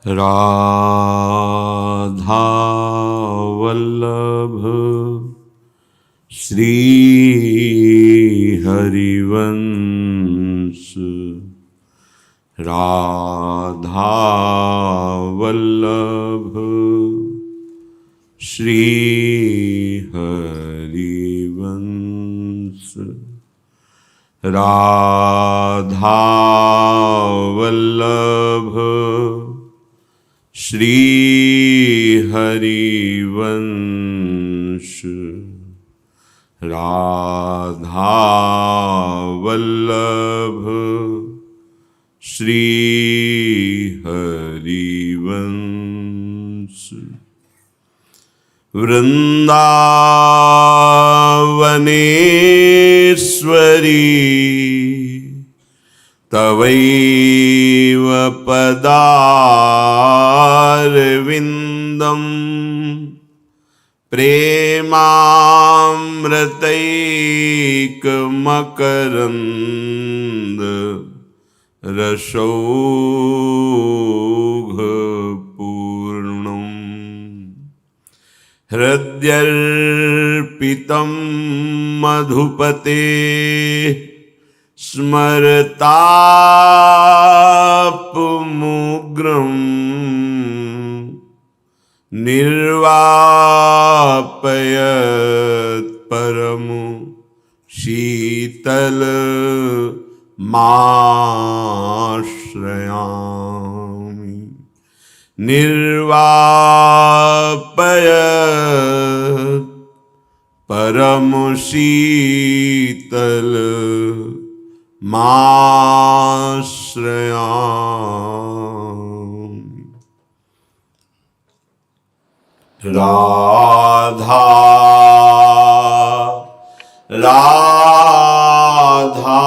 राधा वल्लभ श्री हरिवंश। राधा वल्लभ श्री हरिवंश। राधा वल्लभ श्री हरिवंश। राधा वल्लभ श्री हरिवंश। वृंदावनेश्वरी तवैव पदारविन्दं प्रेमामृतैकमकरन्द रसौघपूर्णम्। हृद्यर्पितं मधुपते स्मरतापमुग्रं निर्वापयत् परमु शीतलमाश्रयामि। निर्वापयत् परमु शीतल माश्रयामि। राधा राधा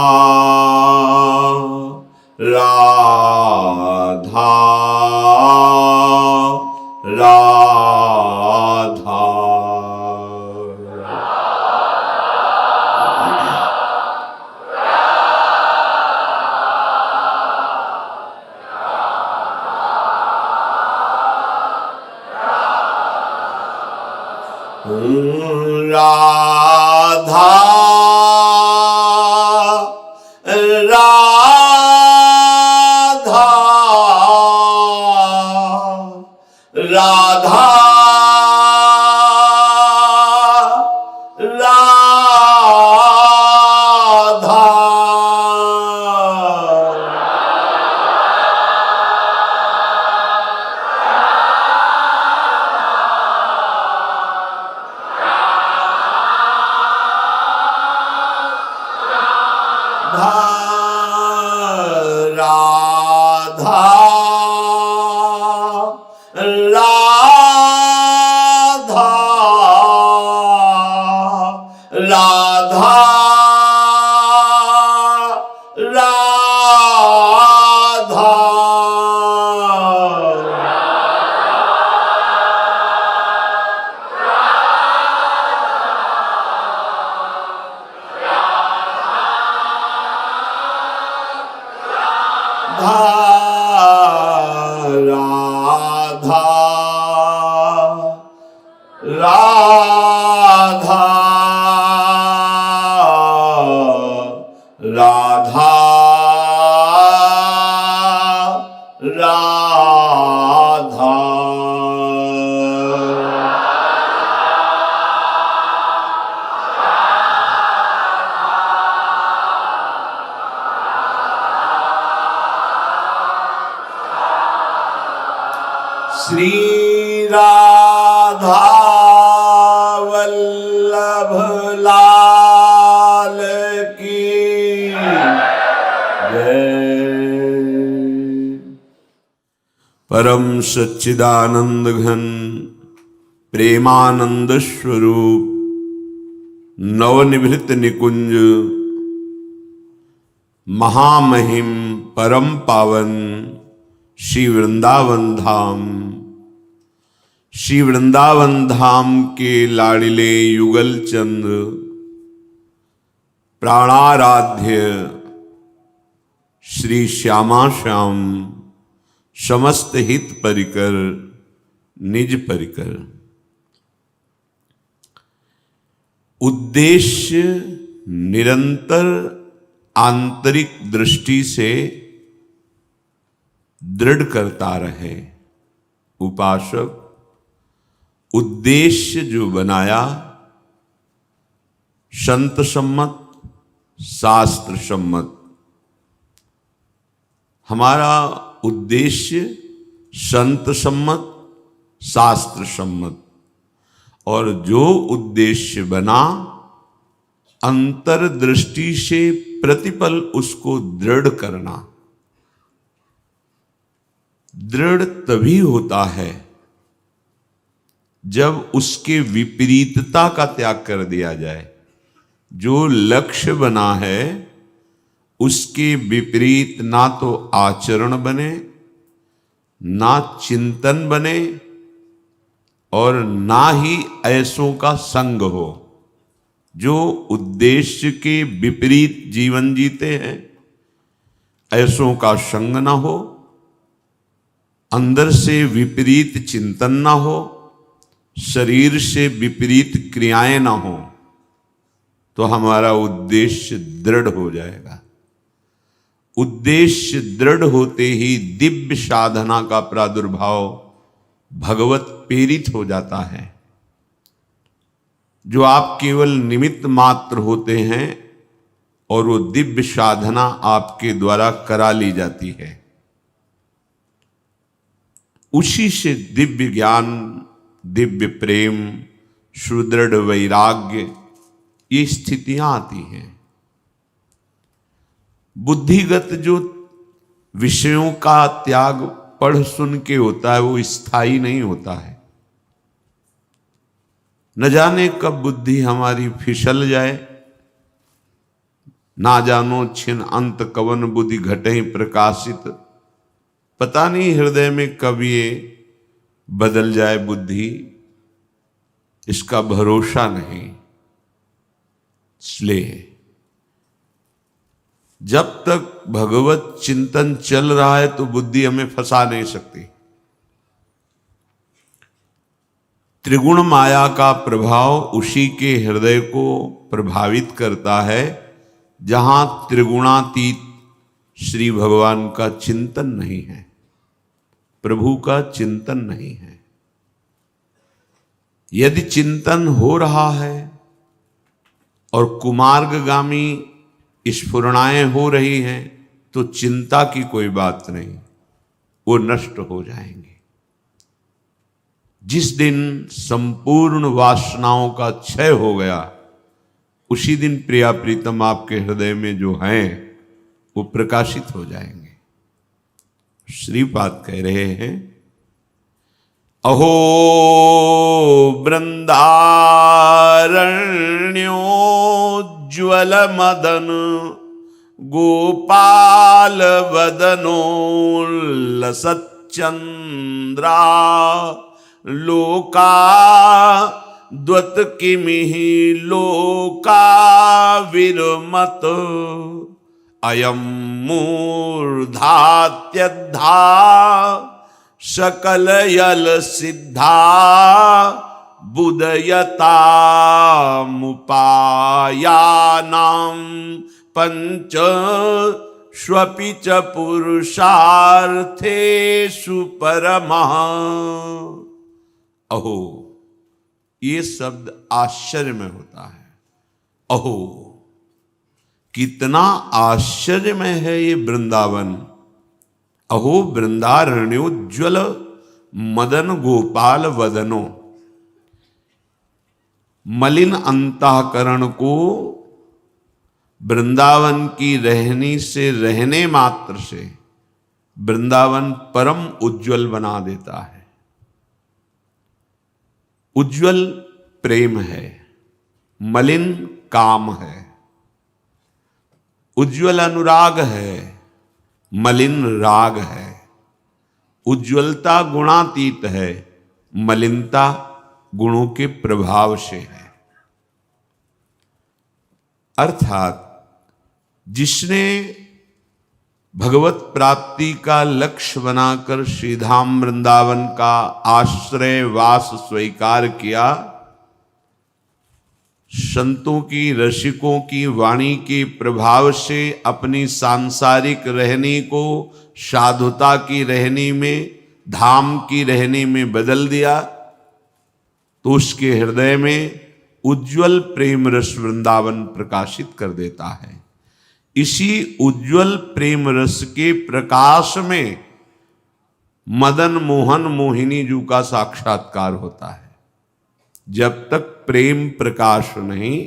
राधा राधा। राधा राधा राधा राधा। राधा राधा राधा। राधा राधा राधा राधा। श्री राधा वल्लभ लाल की जय। परम सच्चिदानंद घन प्रेमानंद स्वरूप नवनिभृत निकुंज महामहिम परम पावन श्री वृंदावन धाम। श्री वृंदावन धाम के लाडिले युगल चंद प्राणाराध्य श्री श्यामा श्याम समस्त हित परिकर निज परिकर। उद्देश्य निरंतर आंतरिक दृष्टि से दृढ़ करता रहे। उपासक उद्देश्य जो बनाया संत सम्मत शास्त्र सम्मत, हमारा उद्देश्य संत सम्मत शास्त्र सम्मत, और जो उद्देश्य बना अंतर्दृष्टि से प्रतिपल उसको दृढ़ करना। दृढ़ तभी होता है जब उसके विपरीतता का त्याग कर दिया जाए। जो लक्ष्य बना है उसके विपरीत ना तो आचरण बने, ना चिंतन बने, और ना ही ऐसों का संग हो। जो उद्देश्य के विपरीत जीवन जीते हैं, ऐसों का संग ना हो, अंदर से विपरीत चिंतन ना हो, शरीर से विपरीत क्रियाएं ना हो, तो हमारा उद्देश्य दृढ़ हो जाएगा। उद्देश्य दृढ़ होते ही दिव्य साधना का प्रादुर्भाव भगवत प्रेरित हो जाता है। जो आप केवल निमित्त मात्र होते हैं और वो दिव्य साधना आपके द्वारा करा ली जाती है। उसी से दिव्य ज्ञान, दिव्य प्रेम, सुदृढ़ वैराग्य, ये स्थितियां आती हैं। बुद्धिगत जो विषयों का त्याग पढ़ सुन के होता है वो स्थायी नहीं होता है। न जाने कब बुद्धि हमारी फिसल जाए, ना जानो छिन अंत कवन बुद्धि घटे प्रकाशित। पता नहीं हृदय में कब ये बदल जाए बुद्धि, इसका भरोसा नहीं। इसलिए जब तक भगवत चिंतन चल रहा है तो बुद्धि हमें फंसा नहीं सकती। त्रिगुण माया का प्रभाव उसी के हृदय को प्रभावित करता है जहां त्रिगुणातीत श्री भगवान का चिंतन नहीं है, प्रभु का चिंतन नहीं है। यदि चिंतन हो रहा है और कुमार्गगामी स्फुरणाएं हो रही हैं तो चिंता की कोई बात नहीं, वो नष्ट हो जाएंगे। जिस दिन संपूर्ण वासनाओं का क्षय हो गया, उसी दिन प्रिया प्रीतम आपके हृदय में जो हैं वो प्रकाशित हो जाएंगे। श्रीपाद कह रहे हैं, अहो वृंदारण्योज्ज्वल मदन गोपाल वदनोल्लसच्चंद्रा लोका द्वत किमिहि लोका विरमत अयम मूर्धात्यद्धा सकल यल सिद्धा बुदयता मुपायानां पंच स्वपि च पुरुषार्थेषु परमः। अहो, ये शब्द आश्चर्य में होता है। अहो, कितना आश्चर्य में है ये वृंदावन। अहो वृंदारण्योज्ज्वल मदन गोपाल वदनो। मलिन अंतःकरण को वृंदावन की रहनी से, रहने मात्र से वृंदावन परम उज्ज्वल बना देता है। उज्ज्वल प्रेम है, मलिन काम है। उज्ज्वल अनुराग है, मलिन राग है। उज्ज्वलता गुणातीत है, मलिनता गुणों के प्रभाव से है। अर्थात जिसने भगवत प्राप्ति का लक्ष्य बनाकर श्रीधाम वृंदावन का आश्रय वास स्वीकार किया। संतों की, रसिकों की वाणी के प्रभाव से अपनी सांसारिक रहनी को साधुता की रहनी में, धाम की रहनी में बदल दिया, तो उसके हृदय में उज्ज्वल प्रेम रस वृंदावन प्रकाशित कर देता है। इसी उज्ज्वल प्रेम रस के प्रकाश में मदन मोहन मोहिनी जू का साक्षात्कार होता है। जब तक प्रेम प्रकाश नहीं,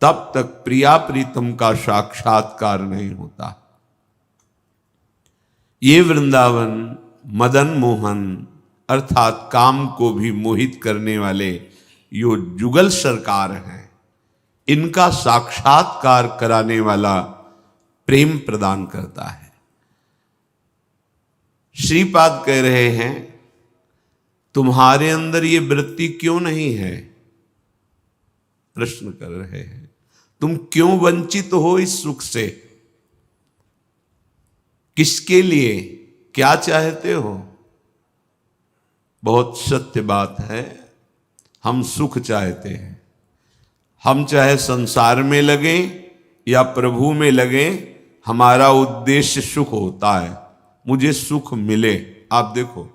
तब तक प्रिया प्रीतम का साक्षात्कार नहीं होता। ये वृंदावन मदन मोहन अर्थात काम को भी मोहित करने वाले यो जुगल सरकार हैं, इनका साक्षात्कार कराने वाला प्रेम प्रदान करता है। श्रीपाद कह रहे हैं, तुम्हारे अंदर ये वृत्ति क्यों नहीं है? प्रश्न कर रहे हैं, तुम क्यों वंचित हो इस सुख से? किसके लिए, क्या चाहते हो? बहुत सत्य बात है, हम सुख चाहते हैं। हम चाहे संसार में लगें या प्रभु में लगें, हमारा उद्देश्य सुख होता है, मुझे सुख मिले। आप देखो,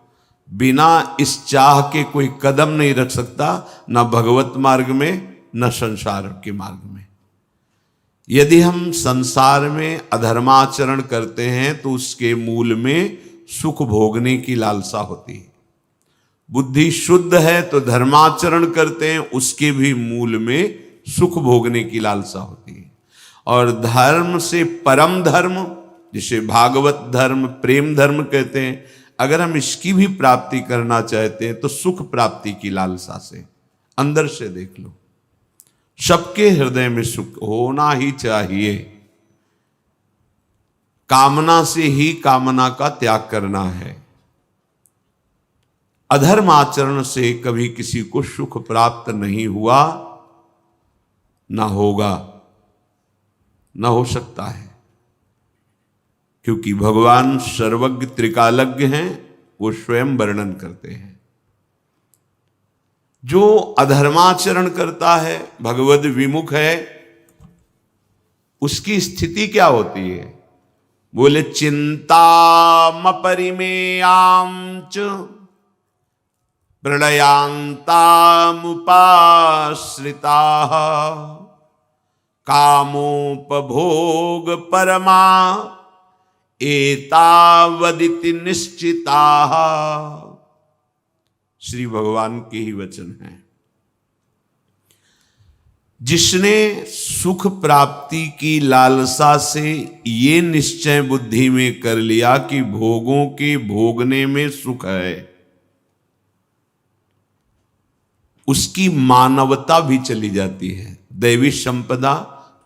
बिना इस चाह के कोई कदम नहीं रख सकता, न भगवत मार्ग में न संसार के मार्ग में। यदि हम संसार में अधर्माचरण करते हैं तो उसके मूल में सुख भोगने की लालसा होती है। बुद्धि शुद्ध है तो धर्माचरण करते हैं, उसके भी मूल में सुख भोगने की लालसा होती है। और धर्म से परम धर्म, जिसे भागवत धर्म, प्रेम धर्म कहते हैं, अगर हम इसकी भी प्राप्ति करना चाहते हैं तो सुख प्राप्ति की लालसा से, अंदर से देख लो, सबके हृदय में सुख होना ही चाहिए। कामना से ही कामना का त्याग करना है। अधर्म आचरण से कभी किसी को सुख प्राप्त नहीं हुआ, ना होगा, ना हो सकता है, क्योंकि भगवान सर्वज्ञ त्रिकालज्ञ हैं, वो स्वयं वर्णन करते हैं। जो अधर्माचरण करता है, भगवद विमुख है, उसकी स्थिति क्या होती है? बोले चिंताम परिमेयाम च प्रलयांतामुपाश्रिता कामोपभोग परमा एतावदिति निश्चिता। श्री भगवान के ही वचन हैं। जिसने सुख प्राप्ति की लालसा से ये निश्चय बुद्धि में कर लिया कि भोगों के भोगने में सुख है, उसकी मानवता भी चली जाती है। दैवी संपदा,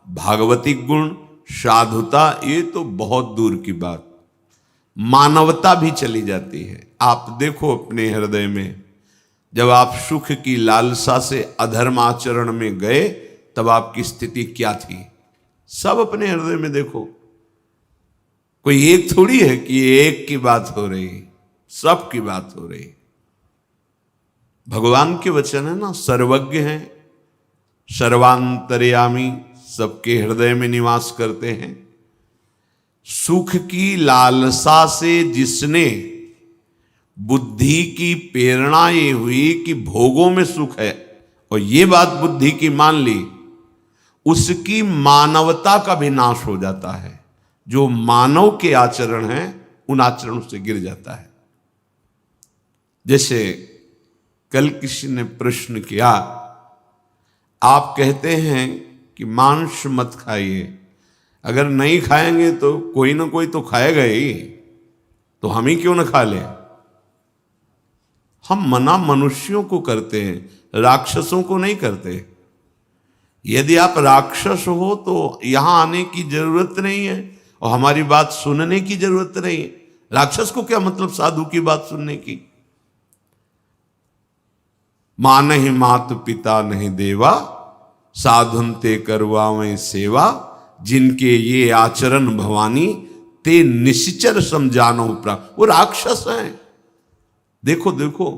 भागवतिक गुण, साधुता, ये तो बहुत दूर की बात, मानवता भी चली जाती है। आप देखो अपने हृदय में, जब आप सुख की लालसा से अधर्म आचरण में गए, तब आपकी स्थिति क्या थी? सब अपने हृदय में देखो। कोई एक थोड़ी है कि एक की बात हो रही, सब की बात हो रही। भगवान के वचन है ना, सर्वज्ञ हैं, सर्वांतर्यामी, सबके हृदय में निवास करते हैं। सुख की लालसा से जिसने बुद्धि की प्रेरणा ये हुई कि भोगों में सुख है, और ये बात बुद्धि की मान ली, उसकी मानवता का भी नाश हो जाता है। जो मानव के आचरण हैं, उन आचरणों से गिर जाता है। जैसे कल किसी ने प्रश्न किया, आप कहते हैं कि मांस मत खाइए, अगर नहीं खाएंगे तो कोई ना कोई तो खाएगा ही, तो हम ही क्यों ना खा लें? हम मना मनुष्यों को करते हैं, राक्षसों को नहीं करते। यदि आप राक्षस हो तो यहां आने की जरूरत नहीं है और हमारी बात सुनने की जरूरत नहीं है। राक्षस को क्या मतलब साधु की बात सुनने की? मां नहीं मात पिता नहीं देवा, साधुन ते करवावें सेवा, जिनके ये आचरण भवानी, ते निश्चर समझानो प्राप्त। वो राक्षस हैं। देखो देखो,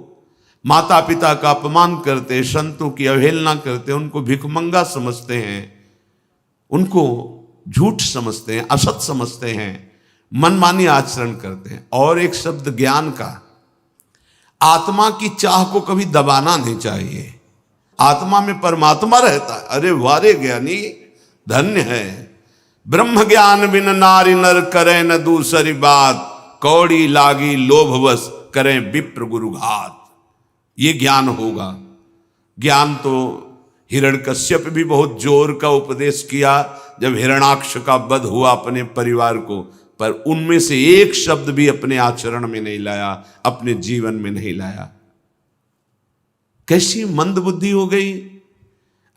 माता पिता का अपमान करते, संतों की अवहेलना करते, उनको भिखमंगा समझते हैं, उनको झूठ समझते हैं, असत समझते हैं, मनमानी आचरण करते हैं। और एक शब्द ज्ञान का, आत्मा की चाह को कभी दबाना नहीं चाहिए। आत्मा में परमात्मा रहता है। अरे वारे ज्ञानी धन्य है। ब्रह्म ज्ञान बिन नारी नर करे न दूसरी बात, कौड़ी लागी लोभवश करें विप्र गुरुघात। ये ज्ञान होगा। ज्ञान तो हिरण्यकश्यप भी बहुत जोर का उपदेश किया जब हिरणाक्ष का वध हुआ अपने परिवार को, पर उनमें से एक शब्द भी अपने आचरण में नहीं लाया, अपने जीवन में नहीं लाया। कैसी मंद बुद्धि हो गई।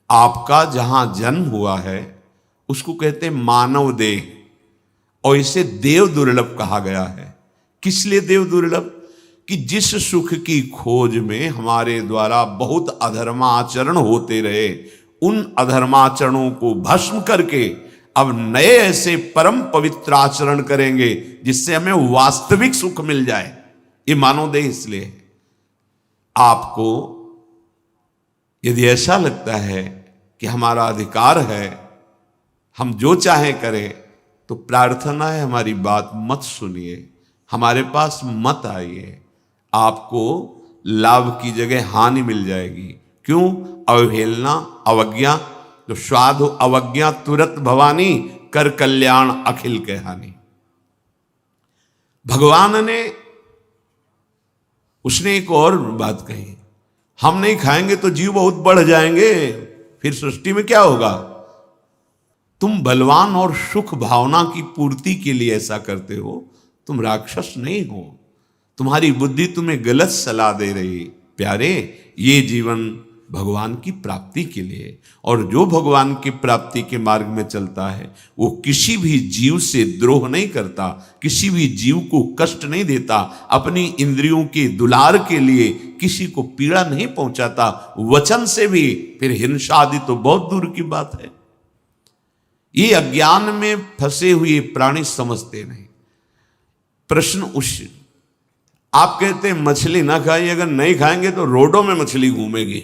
आपका जहां जन्म हुआ है उसको कहते हैं मानव देह, और इसे देव दुर्लभ कहा गया है। किस लिए देव दुर्लभ? कि जिस सुख की खोज में हमारे द्वारा बहुत अधर्माचरण होते रहे, उन अधर्माचरणों को भस्म करके अब नए ऐसे परम पवित्र आचरण करेंगे जिससे हमें वास्तविक सुख मिल जाए। ये मानव देह इसलिए है। आपको यदि ऐसा लगता है कि हमारा अधिकार है, हम जो चाहे करें, तो प्रार्थना है हमारी बात मत सुनिए, हमारे पास मत आइए। आपको लाभ की जगह हानि मिल जाएगी। क्यों? अवहेलना, अवज्ञा। जो स्वाद हो अवज्ञा तुरत भवानी, कर कल्याण अखिल के हानि। भगवान ने उसने एक और बात कही, हम नहीं खाएंगे तो जीव बहुत बढ़ जाएंगे, फिर सृष्टि में क्या होगा? तुम बलवान और सुख भावना की पूर्ति के लिए ऐसा करते हो, तुम राक्षस नहीं हो। तुम्हारी बुद्धि तुम्हें गलत सलाह दे रही। प्यारे, ये जीवन भगवान की प्राप्ति के लिए, और जो भगवान की प्राप्ति के मार्ग में चलता है वो किसी भी जीव से द्रोह नहीं करता, किसी भी जीव को कष्ट नहीं देता, अपनी इंद्रियों के दुलार के लिए किसी को पीड़ा नहीं पहुंचाता, वचन से भी। फिर हिंसा आदि तो बहुत दूर की बात है। ये अज्ञान में फंसे हुए प्राणी समझते नहीं। प्रश्न उस, आप कहते हैं मछली ना खाइए, अगर नहीं खाएंगे तो रोडों में मछली घूमेगी।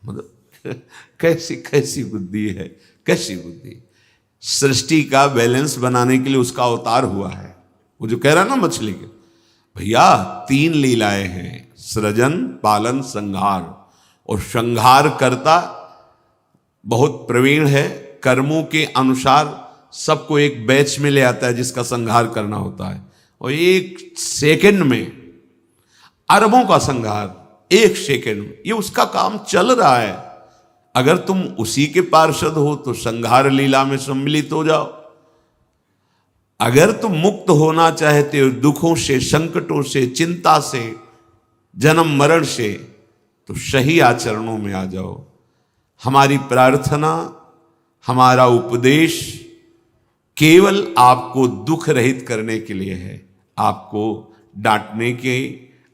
मतलब कैसी कैसी बुद्धि है, कैसी बुद्धि। सृष्टि का बैलेंस बनाने के लिए उसका अवतार हुआ है। वो जो कह रहा है ना मछली के, भैया 3 लीलाएं हैं, सृजन, पालन, संहार। और संहार करता बहुत प्रवीण है, कर्मों के अनुसार सबको एक बैच में ले आता है जिसका संहार करना होता है, और 1 सेकंड में अरबों का संहार, 1 सेकंड में, ये उसका काम चल रहा है। अगर तुम उसी के पार्षद हो तो संहार लीला में सम्मिलित हो जाओ। अगर तुम मुक्त होना चाहते हो दुखों से, संकटों से, चिंता से, जन्म मरण से, तो सही आचरणों में आ जाओ। हमारी प्रार्थना, हमारा उपदेश केवल आपको दुख रहित करने के लिए है। आपको डांटने के,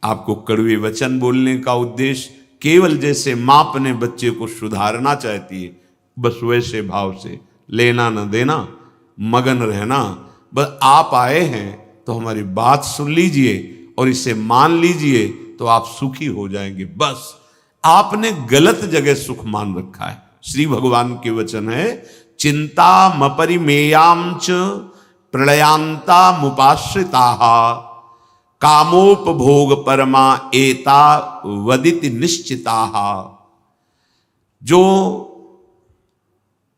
आपको कड़वे वचन बोलने का उद्देश्य केवल जैसे मां अपने बच्चे को सुधारना चाहती है, बस वैसे भाव से, लेना न देना, मगन रहना। बस आप आए हैं तो हमारी बात सुन लीजिए और इसे मान लीजिए तो आप सुखी हो जाएंगे। बस आपने गलत जगह सुख मान रखा है। श्री भगवान के वचन है, चिंता मपरिमेयां च प्रलयांता मुपाश्रिताः कामोपभोग परमा एता वदिति निश्चिताः। जो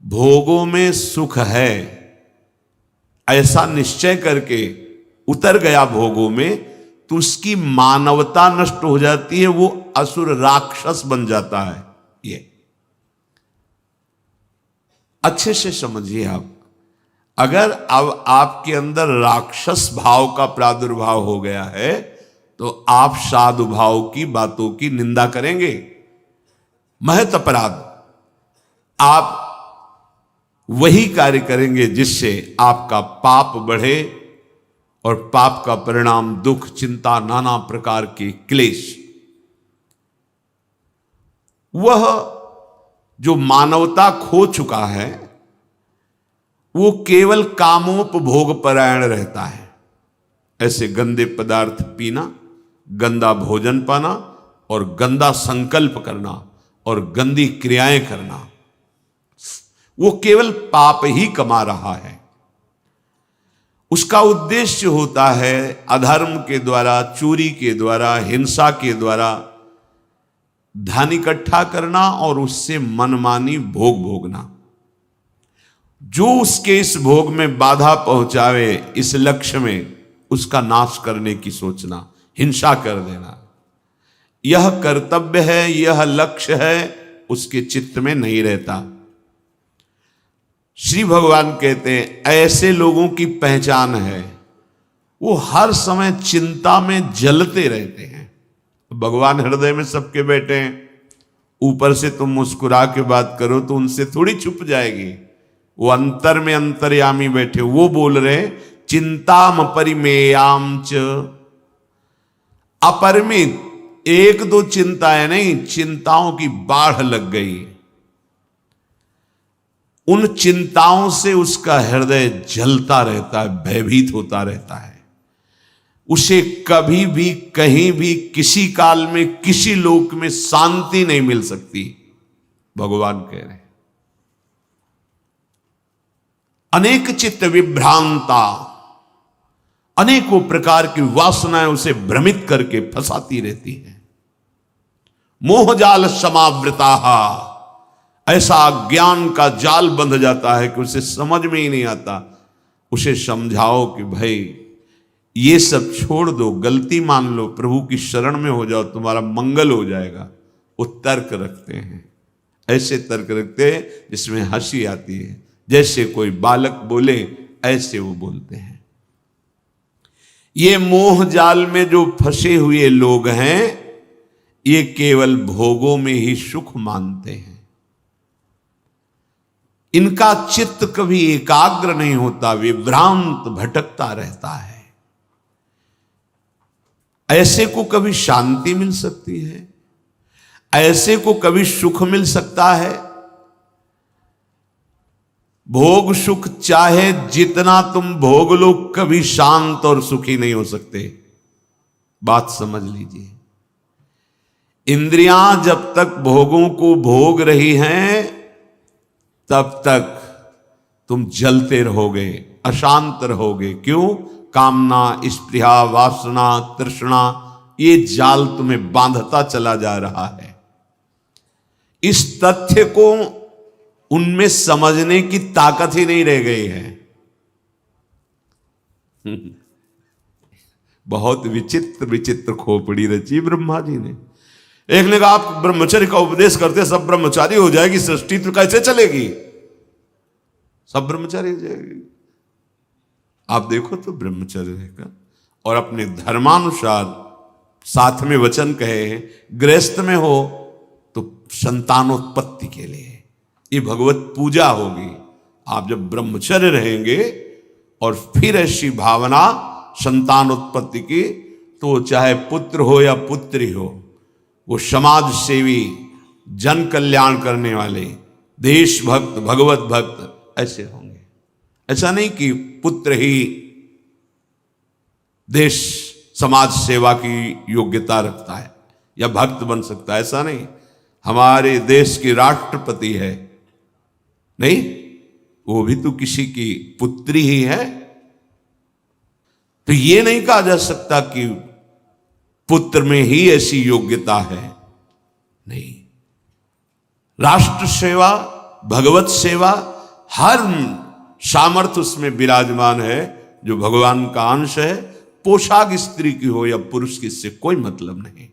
भोगों में सुख है ऐसा निश्चय करके उतर गया भोगों में, तो उसकी मानवता नष्ट हो जाती है, वो असुर राक्षस बन जाता है। ये अच्छे से समझिए आप। अगर अब आपके अंदर राक्षस भाव का प्रादुर्भाव हो गया है तो आप साधु भाव की बातों की निंदा करेंगे, महत अपराध। आप वही कार्य करेंगे जिससे आपका पाप बढ़े, और पाप का परिणाम दुख, चिंता, नाना प्रकार के क्लेश। वह जो मानवता खो चुका है वो केवल कामोपभोग परायण रहता है। ऐसे गंदे पदार्थ पीना, गंदा भोजन पाना और गंदा संकल्प करना और गंदी क्रियाएं करना, वो केवल पाप ही कमा रहा है। उसका उद्देश्य होता है अधर्म के द्वारा, चोरी के द्वारा, हिंसा के द्वारा धन इकट्ठा करना और उससे मनमानी भोग भोगना। जो उसके इस भोग में बाधा पहुंचावे, इस लक्ष्य में, उसका नाश करने की सोचना, हिंसा कर देना, यह कर्तव्य है, यह लक्ष्य है, उसके चित्त में नहीं रहता। श्री भगवान कहते हैं ऐसे लोगों की पहचान है वो हर समय चिंता में जलते रहते हैं। भगवान हृदय में सबके बैठे हैं, ऊपर से तुम मुस्कुरा के बात करो तो उनसे थोड़ी छुप जाएगी। वो अंतर में अंतर्यामी बैठे, वो बोल रहे चिंताम परिमेयाम च, अपरिमित एक दो चिंताएं नहीं, चिंताओं की बाढ़ लग गई। उन चिंताओं से उसका हृदय जलता रहता है, भयभीत होता रहता है। उसे कभी भी, कहीं भी, किसी काल में, किसी लोक में शांति नहीं मिल सकती। भगवान कह रहे हैं अनेक चित्त विभ्रांता, अनेकों प्रकार की वासनाएं उसे भ्रमित करके फंसाती रहती हैं। मोहजाल समावृता, ऐसा ज्ञान का जाल बंध जाता है कि उसे समझ में ही नहीं आता। उसे समझाओ कि भाई ये सब छोड़ दो, गलती मान लो, प्रभु की शरण में हो जाओ, तुम्हारा मंगल हो जाएगा। वो तर्क रखते हैं, ऐसे तर्क रखते हैं जिसमें हंसी आती है। जैसे कोई बालक बोले ऐसे वो बोलते हैं। ये मोह जाल में जो फंसे हुए लोग हैं, ये केवल भोगों में ही सुख मानते हैं। इनका चित्त कभी एकाग्र नहीं होता, विभ्रांत भटकता रहता है। ऐसे को कभी शांति मिल सकती है? ऐसे को कभी सुख मिल सकता है? भोग सुख चाहे जितना तुम भोग लो, कभी शांत और सुखी नहीं हो सकते। बात समझ लीजिए। इंद्रियां जब तक भोगों को भोग रही हैं, तब तक तुम जलते रहोगे, अशांत रहोगे। क्यों? कामना, स्पृहा, वासना, तृष्णा, ये जाल तुम्हें बांधता चला जा रहा है। इस तथ्य को उनमें समझने की ताकत ही नहीं रह गई है। बहुत विचित्र विचित्र खोपड़ी रची ब्रह्मा जी ने। एक ने कहा आप ब्रह्मचर्य का उपदेश करते सब ब्रह्मचारी हो जाएगी, सृष्टि तो कैसे चलेगी? सब ब्रह्मचारी हो जाएगी। आप देखो तो ब्रह्मचर्य रहकर और अपने धर्मानुसार, साथ में वचन कहे हैं गृहस्थ में हो तो संतानोत्पत्ति के लिए ये भगवत पूजा होगी। आप जब ब्रह्मचर्य रहेंगे और फिर ऐसी भावना संतानोत्पत्ति की, तो चाहे पुत्र हो या पुत्री हो, वो समाज सेवी, जन कल्याण करने वाले, देशभक्त, भगवत भक्त ऐसे होंगे। ऐसा नहीं कि पुत्र ही देश समाज सेवा की योग्यता रखता है या भक्त बन सकता है, ऐसा नहीं। हमारे देश की राष्ट्रपति है, नहीं, वो भी तो किसी की पुत्री ही है। तो ये नहीं कहा जा सकता कि पुत्र में ही ऐसी योग्यता है, नहीं। राष्ट्र सेवा, भगवत सेवा, हर सामर्थ्य उसमें विराजमान है जो भगवान का अंश है। पोशाक स्त्री की हो या पुरुष की, इससे कोई मतलब नहीं।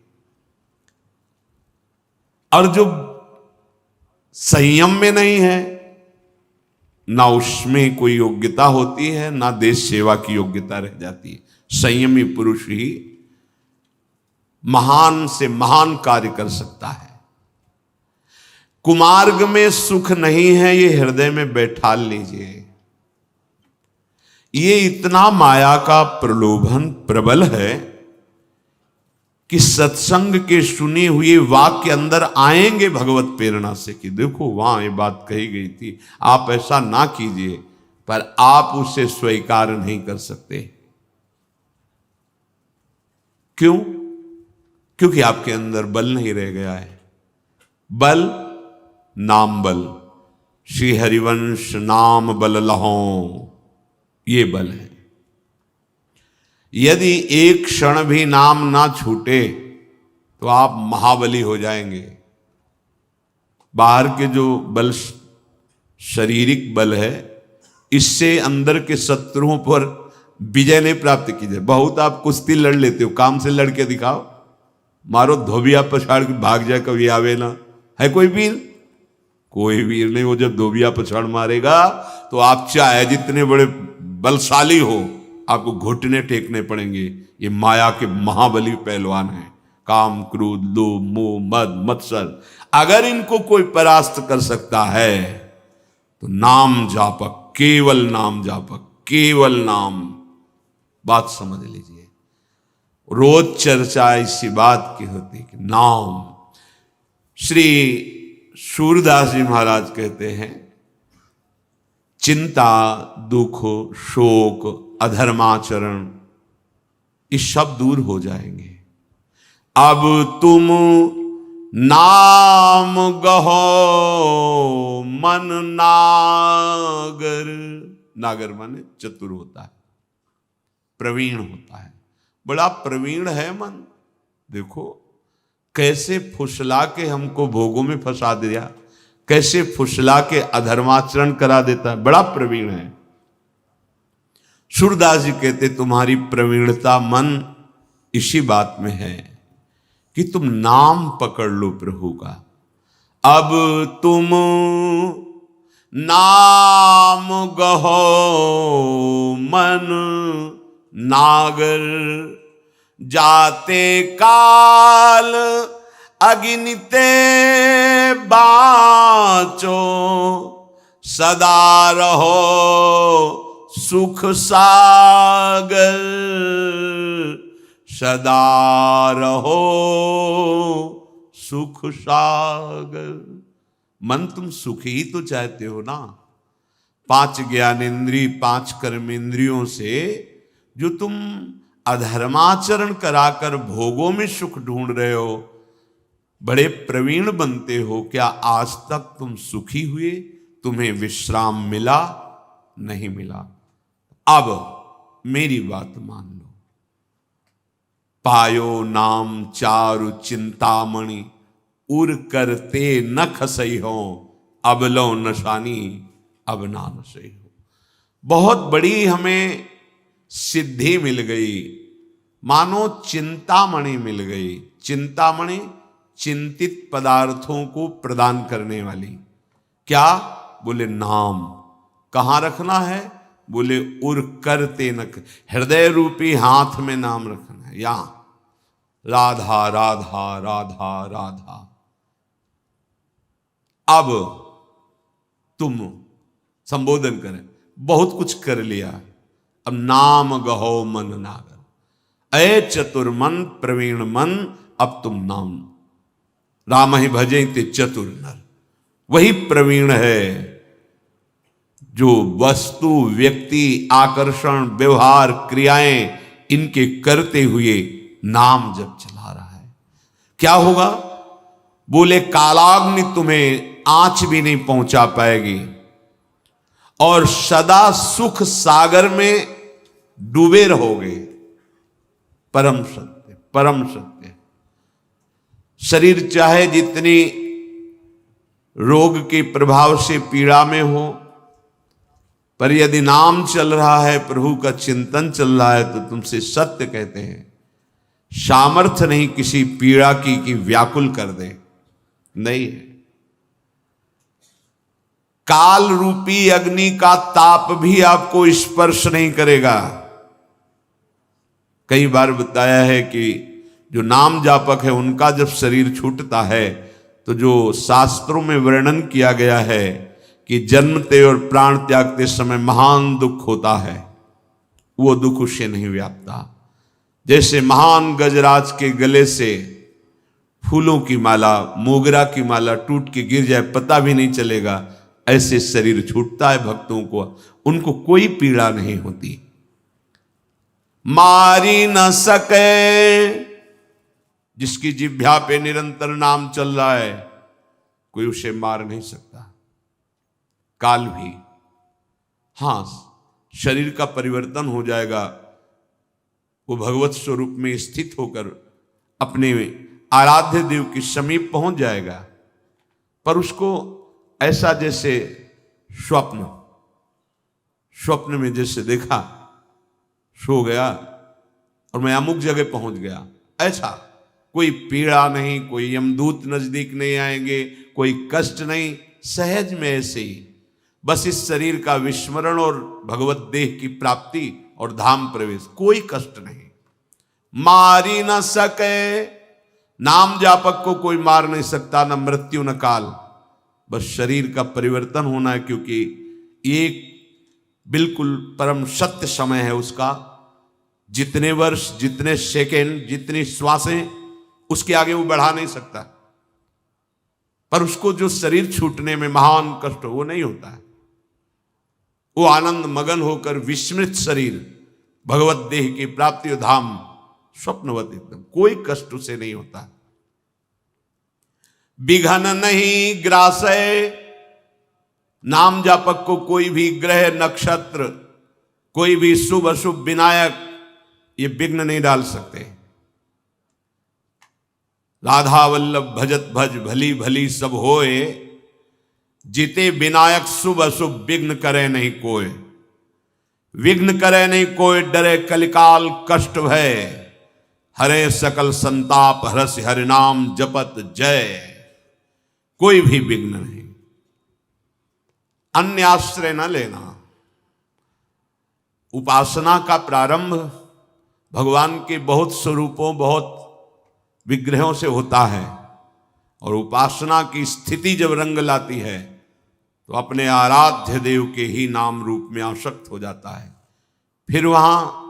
और जो संयम में नहीं है, ना उसमें कोई योग्यता होती है, ना देश सेवा की योग्यता रह जाती है। संयमी पुरुष ही महान से महान कार्य कर सकता है। कुमार्ग में सुख नहीं है, ये हृदय में बैठा लीजिए। ये इतना माया का प्रलोभन प्रबल है कि सत्संग के सुने हुए वाक्य अंदर आएंगे भगवत प्रेरणा से कि देखो वहां ये बात कही गई थी, आप ऐसा ना कीजिए, पर आप उसे स्वीकार नहीं कर सकते। क्यों? क्योंकि आपके अंदर बल नहीं रह गया है। बल, नाम बल, श्री हरिवंश नाम बल लहों, ये बल है। यदि एक क्षण भी नाम ना छूटे तो आप महाबली हो जाएंगे। बाहर के जो बल शारीरिक बल है, इससे अंदर के शत्रुओं पर विजय नहीं प्राप्त की जाए। बहुत आप कुश्ती लड़ लेते हो, काम से लड़ के दिखाओ, मारो धोबिया पछाड़ के भाग जाए, कभी आवे ना। है कोई वीर? कोई वीर नहीं। वो जब धोबिया पछाड़ मारेगा तो आप चाहे जितने बड़े बलशाली हो, आपको घुटने टेकने पड़ेंगे। ये माया के महाबली पहलवान हैं। काम, क्रोध, लोभ, मोह, मद, मत्सर, अगर इनको कोई परास्त कर सकता है तो नाम जापक, केवल नाम जापक, केवल नाम। बात समझ लीजिए। रोज चर्चा इसी बात की होती कि नाम। श्री सूरदास जी महाराज कहते हैं, चिंता, दुख, शोक, अधर्माचरण, ये सब दूर हो जाएंगे। अब तुम नाम गहो मन नागर। नागर माने चतुर होता है, प्रवीण होता है। बड़ा प्रवीण है मन। देखो कैसे फुसला के हमको भोगों में फंसा दिया, कैसे फुसला के अधर्माचरण करा देता है। बड़ा प्रवीण है। सूरदास जी कहते तुम्हारी प्रवीणता मन इसी बात में है कि तुम नाम पकड़ लो प्रभु का। अब तुम नाम गहो मन नागर, जाते काल अगिनते बाँचो, सदा रहो सुख सागर, सदा रहो सुख सागर। मन तुम सुख ही तो चाहते हो ना। 5 ज्ञानेंद्रिय, 5 कर्मेंद्रियों से जो तुम अधर्माचरण कराकर भोगों में सुख ढूंढ रहे हो, बड़े प्रवीण बनते हो। क्या आज तक तुम सुखी हुए? तुम्हें विश्राम मिला? नहीं मिला। अब मेरी बात मान लो। पायो नाम चारु चिंतामणि, उर करते न खसई हो, अब लो नशानी अब ना नसई हो। बहुत बड़ी हमें सिद्धि मिल गई, मानो चिंतामणि मिल गई। चिंतामणि चिंतित पदार्थों को प्रदान करने वाली। क्या? बोले नाम। कहाँ रखना है? बोले उर करते न, हृदय रूपी हाथ में नाम रखना है। यहां राधा राधा राधा राधा। अब तुम संबोधन करें, बहुत कुछ कर लिया, अब नाम गहो मन नागर। अय चतुर मन प्रवीण मन, अब तुम नाम। राम ही भजे ते चतुर नर। वही प्रवीण है जो वस्तु, व्यक्ति, आकर्षण, व्यवहार, क्रियाएं, इनके करते हुए नाम जब चला रहा है। क्या होगा? बोले कालाग्नि तुम्हें आंच भी नहीं पहुंचा पाएगी और सदा सुख सागर में डूबे रहोगे। परम सत्य, परम सत्य। शरीर चाहे जितनी रोग के प्रभाव से पीड़ा में हो, पर यदि नाम चल रहा है, प्रभु का चिंतन चल रहा है, तो तुमसे सत्य कहते हैं, सामर्थ्य नहीं किसी पीड़ा की कि व्याकुल कर दे। नहीं है। काल रूपी अग्नि का ताप भी आपको स्पर्श नहीं करेगा। कई बार बताया है कि जो नाम जापक है उनका जब शरीर छूटता है तो जो शास्त्रों में वर्णन किया गया है कि जन्मते और प्राण त्यागते समय महान दुख होता है, वो दुख उससे नहीं व्यापता। जैसे महान गजराज के गले से फूलों की माला, मोगरा की माला टूट के गिर जाए, पता भी नहीं चलेगा, ऐसे शरीर छूटता है भक्तों को, उनको कोई पीड़ा नहीं होती। मारी न सके, जिसकी जिह्वा पे निरंतर नाम चल रहा है, कोई उसे मार नहीं सकता। काल भी, हां, शरीर का परिवर्तन हो जाएगा, वो भगवत स्वरूप में स्थित होकर अपने आराध्य देव के समीप पहुंच जाएगा। पर उसको ऐसा जैसे स्वप्न में जैसे देखा, सो गया और मैं अमुक जगह पहुंच गया, ऐसा कोई पीड़ा नहीं, कोई यमदूत नजदीक नहीं आएंगे, कोई कष्ट नहीं, सहज में ऐसे ही बस इस शरीर का विस्मरण और भगवत देह की प्राप्ति और धाम प्रवेश, कोई कष्ट नहीं। मारी न सके, नाम जापक को कोई मार नहीं सकता, न मृत्यु न काल, बस शरीर का परिवर्तन होना है, क्योंकि एक बिल्कुल परम सत्य समय है उसका। जितने वर्ष, जितने सेकेंड, जितनी श्वासें, उसके आगे वो बढ़ा नहीं सकता। पर उसको जो शरीर छूटने में महान कष्ट हो, वो नहीं होता है। वो आनंद मगन होकर विस्मृत शरीर भगवत देह की प्राप्ति धाम स्वप्नवत, एकदम कोई कष्ट उसे नहीं होता। विघन नहीं ग्रासय, नाम जापक को कोई भी ग्रह नक्षत्र, कोई भी शुभ अशुभ विनायक ये विघ्न नहीं डाल सकते। राधा वल्लभ भजत भज, भली भली सब होए, जिते विनायक शुभ अशुभ विघ्न करे नहीं कोय। विघ्न करे नहीं कोय, डरे कलिकाल कष्ट भय, हरे सकल संताप हरस हरिनाम जपत जय। कोई भी विघ्न नहीं, अन्य आश्रय न लेना। उपासना का प्रारंभ भगवान के बहुत स्वरूपों, बहुत विग्रहों से होता है, और उपासना की स्थिति जब रंग लाती है तो अपने आराध्य देव के ही नाम रूप में आसक्त हो जाता है। फिर वहां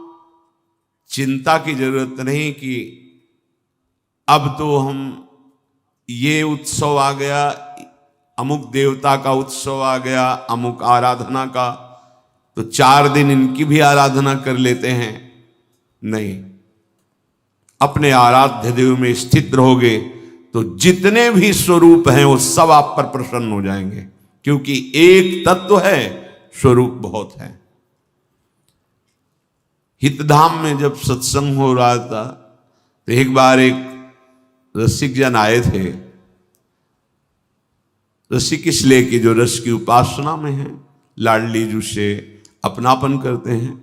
चिंता की जरूरत नहीं कि अब तो हम ये उत्सव आ गया, अमुक देवता का उत्सव आ गया, अमुक आराधना का, तो 4 दिन इनकी भी आराधना कर लेते हैं। नहीं, अपने आराध्य देव में स्थित रहोगे तो जितने भी स्वरूप हैं वो सब आप पर प्रसन्न हो जाएंगे, क्योंकि एक तत्व है, स्वरूप बहुत है। हितधाम में जब सत्संग हो रहा था तो एक बार एक रसिक जन आए थे। रसिक इसलिए कि जो रस की उपासना में है, लाडली जू से अपनापन करते हैं।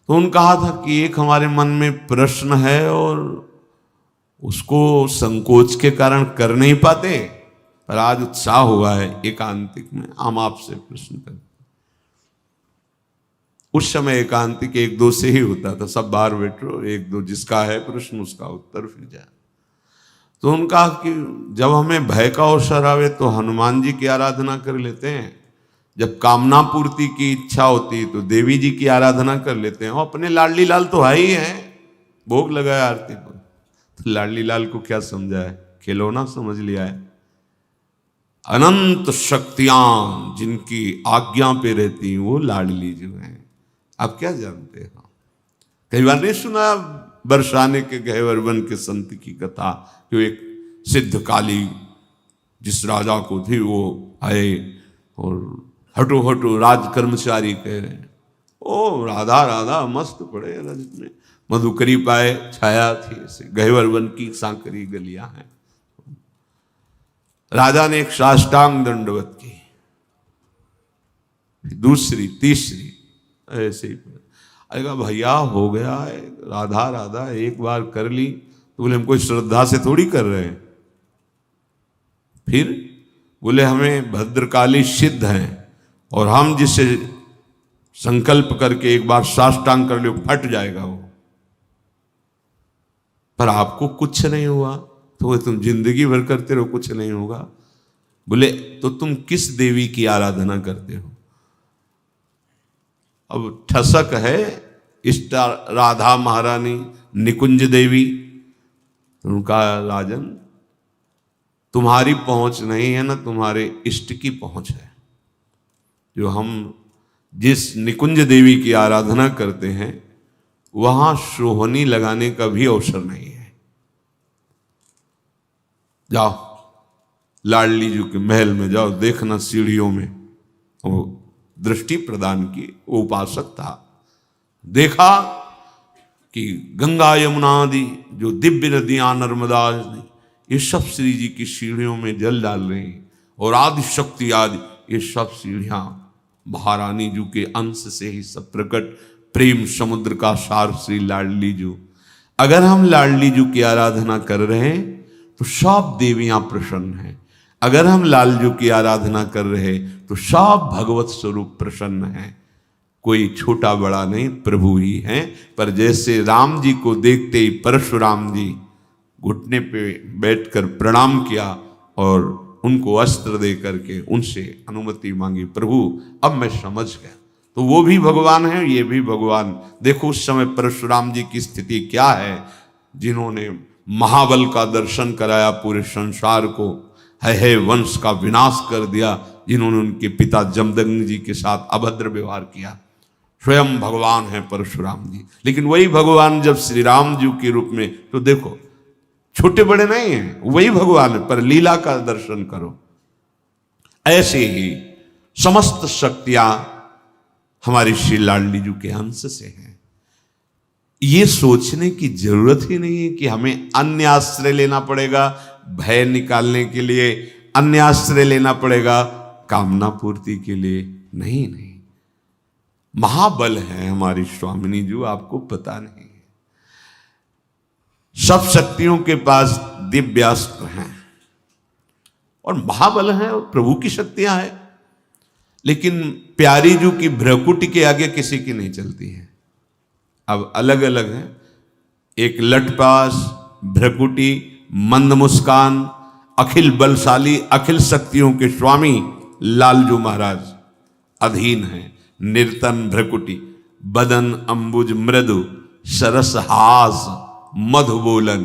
तो उन्होंने कहा था कि एक हमारे मन में प्रश्न है और उसको संकोच के कारण कर नहीं पाते, पर आज उत्साह हुआ है एकांतिक में, हम आपसे प्रश्न करें। उस समय एकांतिक 1-2 से ही होता था, सब बाहर बैठो, 1-2 जिसका है प्रश्न उसका उत्तर फिर जाए। तो उन्होंने कहा कि जब हमें भय का अवसर आवे तो हनुमान जी की आराधना कर लेते हैं, जब कामना पूर्ति की इच्छा होती है तो देवी जी की आराधना कर लेते हैं। और अपने लाडली लाल तो है ही है, भोग लगाया आरती पर, तो लाडली लाल को क्या समझा है, खिलौना समझ लिया है। अनंत शक्तियां जिनकी आज्ञा पे रहती हैं वो लाडली जो हैं। आप क्या जानते हैं, कई बार नहीं सुना बरसाने के गहवर वन के संत की कथा, जो एक सिद्ध काली जिस राजा को थी वो आए और हटो हटो राज कर्मचारी कह रहे हैं, ओ राधा राधा मस्त पड़े रजत में, मधुकरी पाए छाया थी, ऐसे गहवर वन की सांकरी गलियां हैं। राजा ने एक साष्टांग दंडवत की, दूसरी तीसरी ऐसे ही। अरे भैया हो गया है, राधा राधा एक बार कर ली तो बोले हम कोई श्रद्धा से थोड़ी कर रहे हैं। फिर बोले हमें भद्रकाली सिद्ध हैं और हम जिसे संकल्प करके एक बार साष्टांग कर लो फट जाएगा वो, पर आपको कुछ नहीं हुआ तो तुम जिंदगी भर करते रहो कुछ नहीं होगा। बोले तो तुम किस देवी की आराधना करते हो? अब ठसक है इष्ट राधा महारानी निकुंज देवी। उनका राजन तुम्हारी पहुंच नहीं है ना, तुम्हारे इष्ट की पहुंच है। जो हम जिस निकुंज देवी की आराधना करते हैं वहां सोहनी लगाने का भी अवसर नहीं है। जाओ लाडली जी के महल में जाओ, देखना सीढ़ियों में वो दृष्टि प्रदान की, वो उपासक था, देखा कि गंगा यमुना आदि जो दिव्य नदियां नर्मदा ये सब श्री जी की सीढ़ियों में जल डाल रही हैं, और आदि शक्ति आदि ये सब सीढ़ियां महारानी जी के अंश से ही सब प्रकट प्रेम समुद्र का सार श्री लाडली जी। अगर हम लाडली जी की आराधना कर रहे हैं तो सब देवियां प्रसन्न हैं, अगर हम लाल जी की आराधना कर रहे तो सब भगवत स्वरूप प्रसन्न हैं। कोई छोटा बड़ा नहीं, प्रभु ही हैं। पर जैसे राम जी को देखते ही परशुराम जी घुटने पे बैठकर प्रणाम किया और उनको अस्त्र दे करके उनसे अनुमति मांगी, प्रभु अब मैं समझ गया, तो वो भी भगवान है, ये भी भगवान। देखो उस समय परशुराम जी की स्थिति क्या है, जिन्होंने महाबल का दर्शन कराया पूरे संसार को, है वंश का विनाश कर दिया, जिन्होंने उनके पिता जमदग्नि जी के साथ अभद्र व्यवहार किया। स्वयं भगवान है परशुराम जी। लेकिन वही भगवान जब श्री राम जी के रूप में, तो देखो छोटे बड़े नहीं हैं, वही भगवान है, पर लीला का दर्शन करो। ऐसे ही समस्त शक्तियां हमारी श्री लाडली जी के अंश से हैं। ये सोचने की जरूरत ही नहीं है कि हमें अन्य आश्रय लेना पड़ेगा, भय निकालने के लिए अन्य आश्रय लेना पड़ेगा, कामना पूर्ति के लिए नहीं। नहीं, महाबल है हमारी स्वामिनी जी, आपको पता नहीं है। सब शक्तियों के पास दिव्यास्त्र हैं और महाबल है और प्रभु की शक्तियां हैं, लेकिन प्यारी जी की भ्रकुटी के आगे किसी की नहीं चलती है। अब अलग अलग है, एक लटपास, भ्रकुटी, मंद मुस्कान, अखिल बलशाली, अखिल शक्तियों के स्वामी लालजू महाराज अधीन है। निर्तन भ्रकुटी, बदन अंबुज मृदु, सरस हास, मधु बोलन,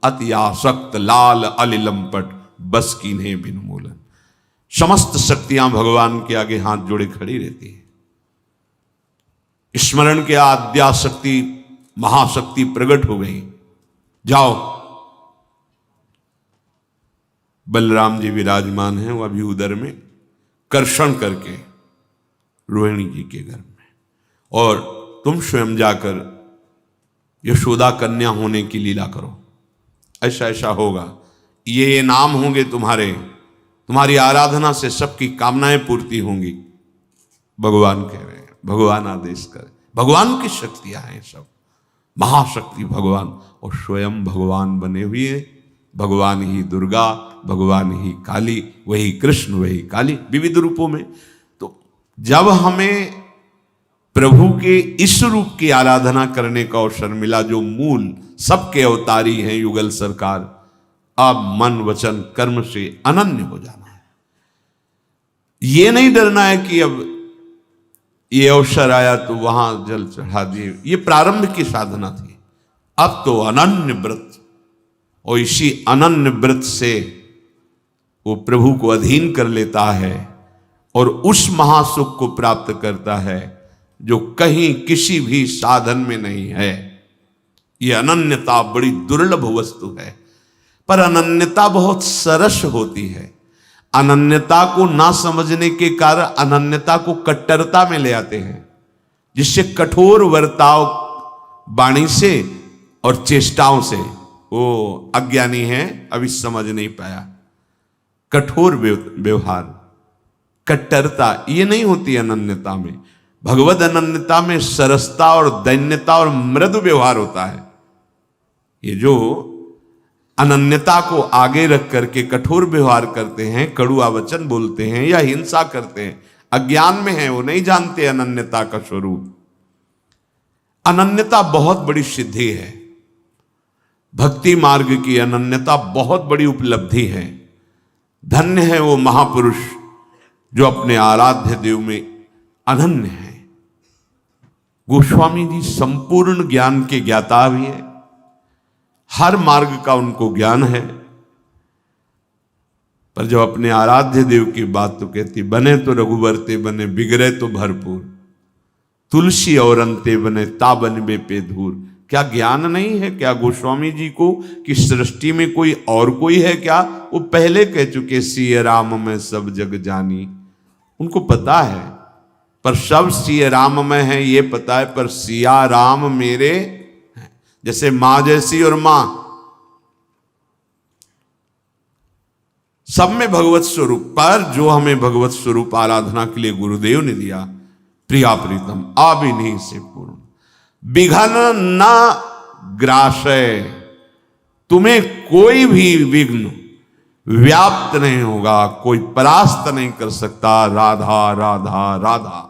अति आसक्त लाल अलिलंपट, बस कीन्हे बिन मूलन। समस्त शक्तियां भगवान के आगे हाथ जोड़े खड़ी रहती है। स्मरण के आद्या शक्ति महाशक्ति प्रकट हो गई। जाओ, बलराम जी विराजमान हैं, वह भी उदर में कर्षण करके रोहिणी जी के घर में, और तुम स्वयं जाकर यशोदा कन्या होने की लीला करो। ऐसा ऐसा होगा, ये नाम होंगे तुम्हारे, तुम्हारी आराधना से सबकी कामनाएं पूर्ति होंगी। भगवान कह रहे हैं, भगवान आदेश करे, भगवान की शक्तियां हैं सब, महाशक्ति भगवान, और स्वयं भगवान बने हुए, भगवान ही दुर्गा, भगवान ही काली, वही कृष्ण वही काली, विविध रूपों में। तो जब हमें प्रभु के इस रूप की आराधना करने का अवसर मिला, जो मूल सबके अवतारी हैं युगल सरकार, अब मन वचन कर्म से अनन्य हो जाना है। ये नहीं डरना है कि अब ये अवसर आया तो वहां जल चढ़ा दिए, ये प्रारंभ की साधना थी। अब तो अनन्य व्रत, और इसी अनन्य व्रत से वो प्रभु को अधीन कर लेता है और उस महासुख को प्राप्त करता है जो कहीं किसी भी साधन में नहीं है। ये अनन्यता बड़ी दुर्लभ वस्तु है, पर अनन्यता बहुत सरस होती है। अनन्यता को ना समझने के कारण अनन्यता को कट्टरता में ले आते हैं, जिससे कठोर वर्ताव वाणी से और चेष्टाओं से, वो अज्ञानी है अभी समझ नहीं पाया। कठोर व्यवहार, कट्टरता ये नहीं होती अनन्यता में। भगवद अनन्यता में सरसता और दैन्यता और मृदु व्यवहार होता है। ये जो अनन्यता को आगे रख करके कठोर व्यवहार करते हैं, कड़ुआ वचन बोलते हैं या हिंसा करते हैं, अज्ञान में है, वो नहीं जानते अनन्यता का स्वरूप। अनन्यता बहुत बड़ी सिद्धि है, भक्ति मार्ग की अनन्यता बहुत बड़ी उपलब्धि है। धन्य है वो महापुरुष जो अपने आराध्य देव में अनन्य है। गोस्वामी जी संपूर्ण ज्ञान के ज्ञाता भी है, हर मार्ग का उनको ज्ञान है। पर जब अपने आराध्य देव की बात तो कहती, बने तो रघुबर ते बने, बिगड़े तो भरपूर, तुलसी और अंते बने, ता बनबे पे धूर। क्या ज्ञान नहीं है क्या गोस्वामी जी को कि सृष्टि में कोई और कोई है क्या? वो पहले कह चुके, सिय राम में सब जग जानी। उनको पता है, पर सब सिय राम में है ये पता है, पर सिया राम मेरे हैं। जैसे मां जैसी और मां, सब में भगवत स्वरूप, पर जो हमें भगवत स्वरूप आराधना के लिए गुरुदेव ने दिया, प्रिया प्रीतम अभिनीत से पूर्ण, विघन न ग्रासय, तुम्हें कोई भी विघ्न व्याप्त नहीं होगा, कोई परास्त नहीं कर सकता। राधा राधा राधा,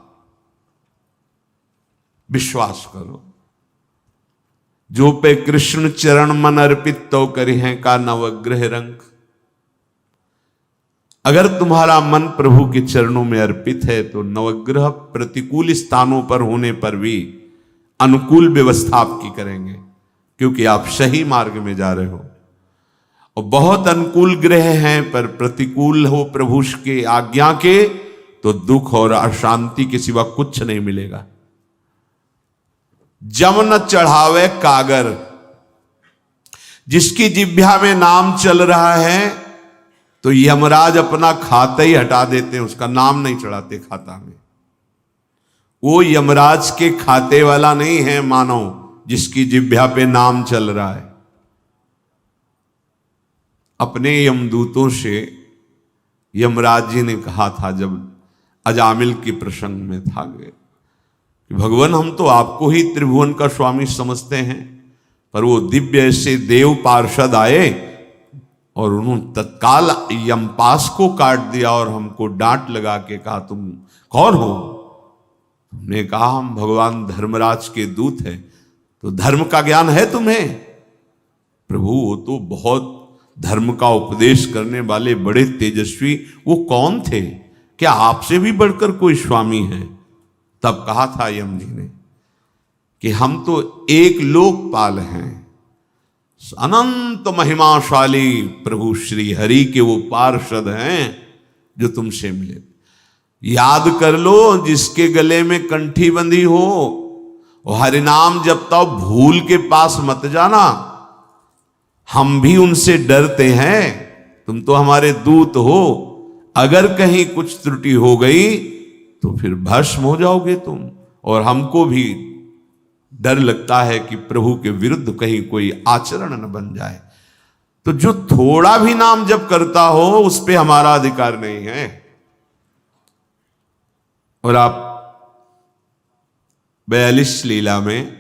विश्वास करो। जो पे कृष्ण चरण मन अर्पित तो करी है का नवग्रह रंग। अगर तुम्हारा मन प्रभु के चरणों में अर्पित है तो नवग्रह प्रतिकूल स्थानों पर होने पर भी अनुकूल व्यवस्था आपकी करेंगे, क्योंकि आप सही मार्ग में जा रहे हो। और बहुत अनुकूल ग्रह हैं पर प्रतिकूल हो प्रभु के आज्ञा के, तो दुख और अशांति के सिवा कुछ नहीं मिलेगा। जम न चढ़ावे कागर, जिसकी जिह्वा में नाम चल रहा है तो यमराज अपना खाता ही हटा देते हैं, उसका नाम नहीं चढ़ाते खाता में। वो यमराज के खाते वाला नहीं है मानव, जिसकी जिह्वा पे नाम चल रहा है। अपने यमदूतों से यमराज जी ने कहा था, जब अजामिल के प्रसंग में था गए, कि भगवान हम तो आपको ही त्रिभुवन का स्वामी समझते हैं, पर वो दिव्य ऐसे देव पार्षद आए और उन्होंने तत्काल यमपास को काट दिया और हमको डांट लगा के कहा, तुम कौन हो? हमने कहा, हम भगवान धर्मराज के दूत हैं। तो धर्म का ज्ञान है तुम्हें? प्रभु वो तो बहुत धर्म का उपदेश करने वाले बड़े तेजस्वी, वो कौन थे? क्या आपसे भी बढ़कर कोई स्वामी है? तब कहा था यम जी ने कि हम तो एक लोकपाल हैं, अनंत महिमाशाली प्रभु श्री हरि के वो पार्षद हैं जो तुमसे मिले। याद कर लो, जिसके गले में कंठी बंधी हो वो हरि नाम जपता हो, भूल के पास मत जाना। हम भी उनसे डरते हैं, तुम तो हमारे दूत हो, अगर कहीं कुछ त्रुटि हो गई तो फिर भस्म हो जाओगे तुम। और हमको भी डर लगता है कि प्रभु के विरुद्ध कहीं कोई आचरण न बन जाए। तो जो थोड़ा भी नाम जप करता हो उस पे हमारा अधिकार नहीं है। और आप 42 लीला में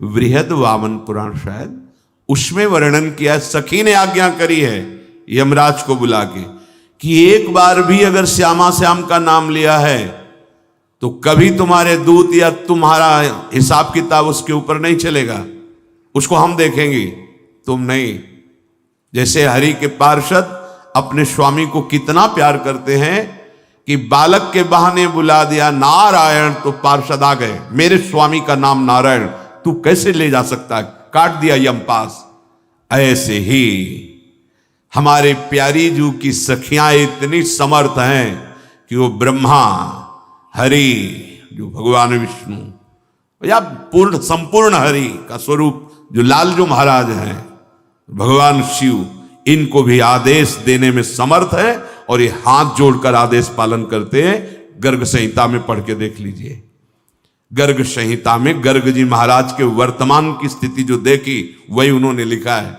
वृहद वामन पुराण शायद उसमें वर्णन किया, सखी ने आज्ञा करी है यमराज को बुला के कि एक बार भी अगर श्यामा श्याम का नाम लिया है तो कभी तुम्हारे दूत या तुम्हारा हिसाब किताब उसके ऊपर नहीं चलेगा, उसको हम देखेंगे, तुम नहीं। जैसे हरि के पार्षद अपने स्वामी को कितना प्यार करते हैं कि बालक के बहाने बुला दिया नारायण, तो पार्षद आ गए, मेरे स्वामी का नाम नारायण, तू कैसे ले जा सकता है, काट दिया यमपास। ऐसे ही हमारे प्यारी जू की सखियां इतनी समर्थ हैं कि वो ब्रह्मा, हरि, जो भगवान विष्णु या पूर्ण संपूर्ण हरि का स्वरूप जो लालजू महाराज हैं, भगवान शिव, इनको भी आदेश देने में समर्थ है और ये हाथ जोड़कर आदेश पालन करते हैं। गर्ग संहिता में पढ़ के देख लीजिए। गर्ग संहिता में गर्ग जी महाराज के वर्तमान की स्थिति जो देखी वही उन्होंने लिखा है।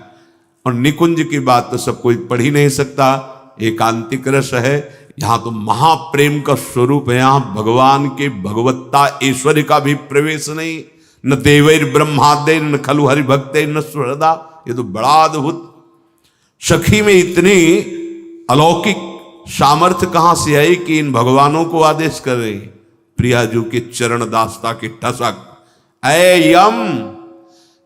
और निकुंज की बात तो सब कोई पढ़ ही नहीं सकता, एकांतिक रस है। यहां तो महाप्रेम का स्वरूप है, यहां भगवान के भगवत्ता ऐश्वर्य का भी प्रवेश नहीं। न देवैर ब्रह्मादेर न खलु हरि भक्ते न सुहृदा। ये तो बड़ा अद्भुत। सखी में इतनी अलौकिक सामर्थ्य कहां से आई कि इन भगवानों को आदेश कर रही। प्रियाजू के चरण दास्ता की ठसक, ऐ यम,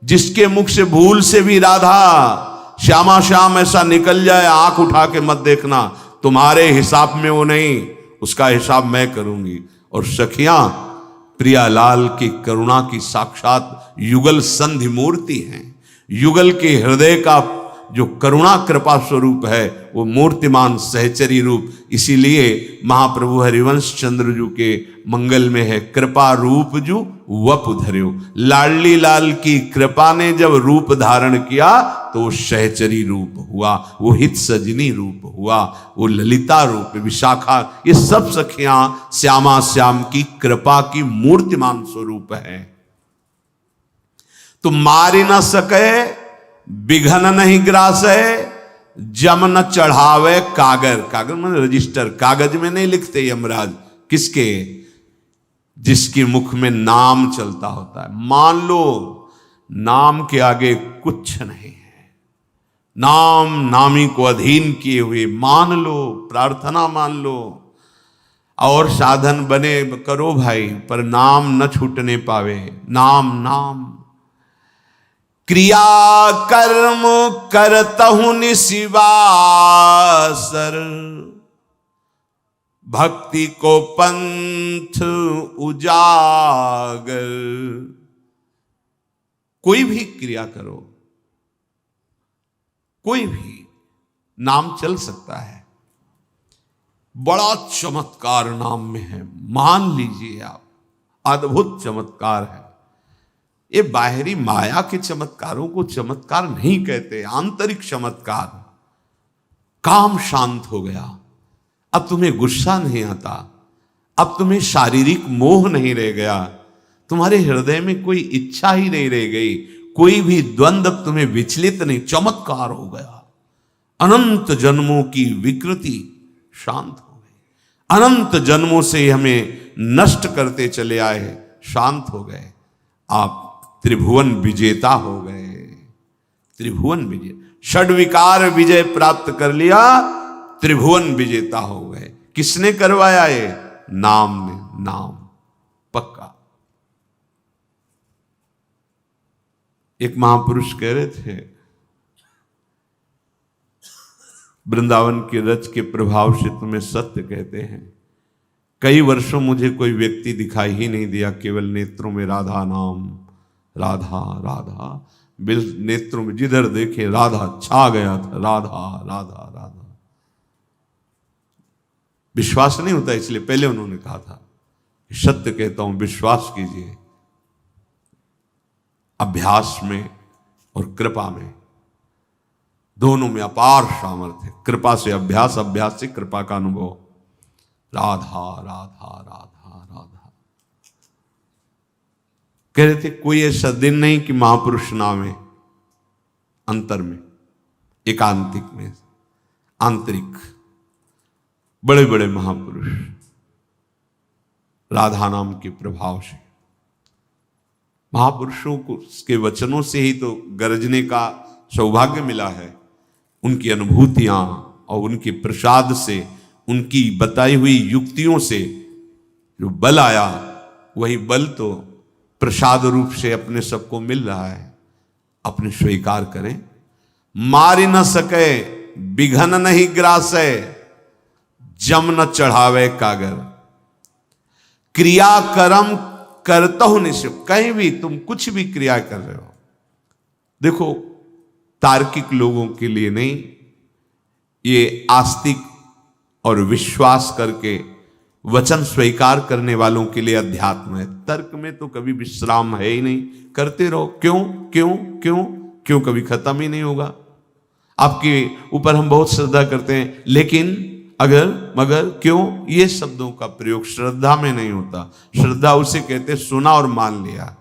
जिसके मुख से भूल से भी राधा श्यामा श्याम ऐसा निकल जाए, आंख उठा के मत देखना, तुम्हारे हिसाब में वो नहीं, उसका हिसाब मैं करूंगी। और सखियां प्रियालाल की करुणा की साक्षात युगल संधि मूर्ति हैं। युगल के हृदय का जो करुणा कृपा स्वरूप है, वो मूर्तिमान सहचरी रूप। इसीलिए महाप्रभु हरिवंश चंद्र जू के मंगल में है, कृपा रूप जू वपु धर्यो। लाडली लाल की कृपा ने जब रूप धारण किया तो सहचरी रूप हुआ, वो हित सजनी रूप हुआ, वो ललिता रूप, विशाखा, ये सब सखियां श्यामा श्याम की कृपा की मूर्तिमान स्वरूप है। तो मारी न सके बिघन नहीं ग्रासे, जम न चढ़ावे कागर। कागर माने रजिस्टर, कागज में नहीं लिखते यमराज। किसके? जिसके मुख में नाम चलता होता है। मान लो नाम के आगे कुछ नहीं है, नाम नामी को अधीन किए हुए मान लो, प्रार्थना मान लो, और साधन बने करो भाई, पर नाम न छूटने पावे। नाम नाम क्रिया कर्म करतहु निशिवासर, भक्ति को पंथ उजागर। कोई भी क्रिया करो, कोई भी नाम चल सकता है। बड़ा चमत्कार नाम में है, मान लीजिए आप, अद्भुत चमत्कार है। ये बाहरी माया के चमत्कारों को चमत्कार नहीं कहते, आंतरिक चमत्कार। काम शांत हो गया, अब तुम्हें गुस्सा नहीं आता, अब तुम्हें शारीरिक मोह नहीं रह गया, तुम्हारे हृदय में कोई इच्छा ही नहीं रह गई, कोई भी द्वंद्व अब तुम्हें विचलित नहीं, चमत्कार हो गया। अनंत जन्मों की विकृति शांत हो गई, अनंत जन्मों से हमें नष्ट करते चले आए, शांत हो गए। आप त्रिभुवन विजेता हो गए, त्रिभुवन विजय, षड्विकार विजय प्राप्त कर लिया, त्रिभुवन विजेता हो गए। किसने करवाया ये? नाम ने, नाम पक्का। एक महापुरुष कह रहे थे, वृंदावन के रच के प्रभाव से तुम्हें सत्य कहते हैं। कई वर्षों मुझे कोई व्यक्ति दिखाई ही नहीं दिया, केवल नेत्रों में राधा नाम, राधा राधा, बिल नेत्रों में जिधर देखे राधा छा गया था, राधा राधा राधा। विश्वास नहीं होता, इसलिए पहले उन्होंने कहा था, सत्य कहता हूं, विश्वास कीजिए। अभ्यास में और कृपा में, दोनों में अपार सामर्थ्य है। कृपा से अभ्यास, अभ्यास से कृपा का अनुभव। राधा राधा राधा राधा। कह रहे थे कोई ऐसा दिन नहीं कि महापुरुष नाम है अंतर में, एकांतिक में, आंतरिक। बड़े बड़े महापुरुष राधा नाम के प्रभाव से, महापुरुषों को के वचनों से ही तो गरजने का सौभाग्य मिला है। उनकी अनुभूतियां और उनके प्रसाद से, उनकी बताई हुई युक्तियों से जो बल आया, वही बल तो प्रसाद रूप से अपने सबको मिल रहा है। अपने स्वीकार करें। मारी न सके बिघन नहीं ग्रासे, जम न चढ़ावे कागर। क्रिया कर्म करतहु निशिव। कहीं भी तुम कुछ भी क्रिया कर रहे हो, देखो तार्किक लोगों के लिए नहीं, ये आस्तिक और विश्वास करके वचन स्वीकार करने वालों के लिए अध्यात्म है। तर्क में तो कभी विश्राम है ही नहीं, करते रहो। क्यों क्यों क्यों क्यों, कभी खत्म ही नहीं होगा। आपके ऊपर हम बहुत श्रद्धा करते हैं, लेकिन अगर मगर क्यों, ये शब्दों का प्रयोग श्रद्धा में नहीं होता। श्रद्धा उसे कहते सुना और मान लिया।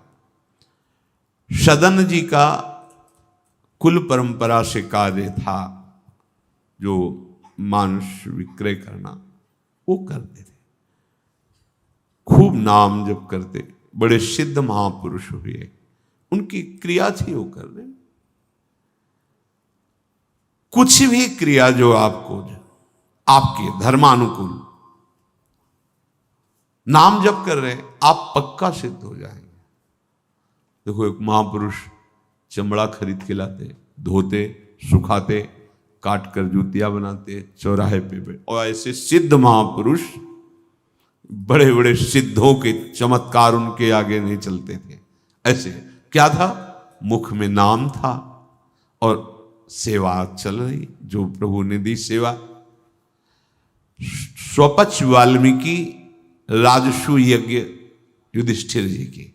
सदन जी का कुल परंपरा से कार्य था जो मांस विक्रय करना, वो करते थे, खूब नाम जप करते, बड़े सिद्ध महापुरुष हुए, उनकी क्रिया थी वो कर रहे। कुछ भी क्रिया जो आपको आपके धर्मानुकूल नाम जप कर रहे, आप पक्का सिद्ध हो जाएंगे। देखो एक महापुरुष चमड़ा खरीद के लाते, धोते, सुखाते, काट कर जूतियां बनाते चौराहे पे, और ऐसे सिद्ध महापुरुष, बड़े बड़े सिद्धों के चमत्कार उनके आगे नहीं चलते थे। ऐसे क्या था, मुख में नाम था और सेवा चल रही, जो प्रभु ने दी सेवा। स्वपच वाल्मीकि राजसु यज्ञ युधिष्ठिर जी की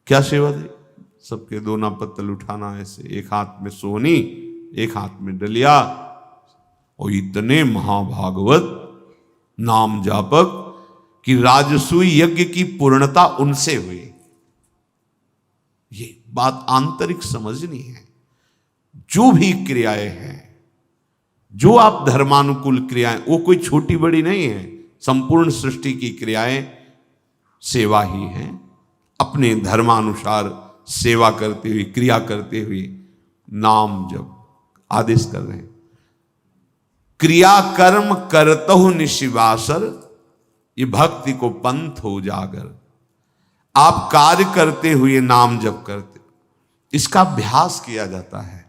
क्या सेवा दी? सबके दोना पत्तल उठाना, ऐसे एक हाथ में सोहनी, एक हाथ में डलिया, और इतने महाभागवत नाम जापक कि राजसूय यज्ञ की पूर्णता उनसे हुई। ये बात आंतरिक समझनी है। जो भी क्रियाएं हैं, जो आप धर्मानुकूल क्रियाएं, वो कोई छोटी बड़ी नहीं है। संपूर्ण सृष्टि की क्रियाएं सेवा ही हैं। अपने धर्मानुसार सेवा करते हुए, क्रिया करते हुए नाम जब आदेश कर रहे हैं। क्रिया कर्म करतहु निशिवासर, ये भक्ति को पंथ हो जागर। आप कार्य करते हुए नाम जप करते, इसका अभ्यास किया जाता है।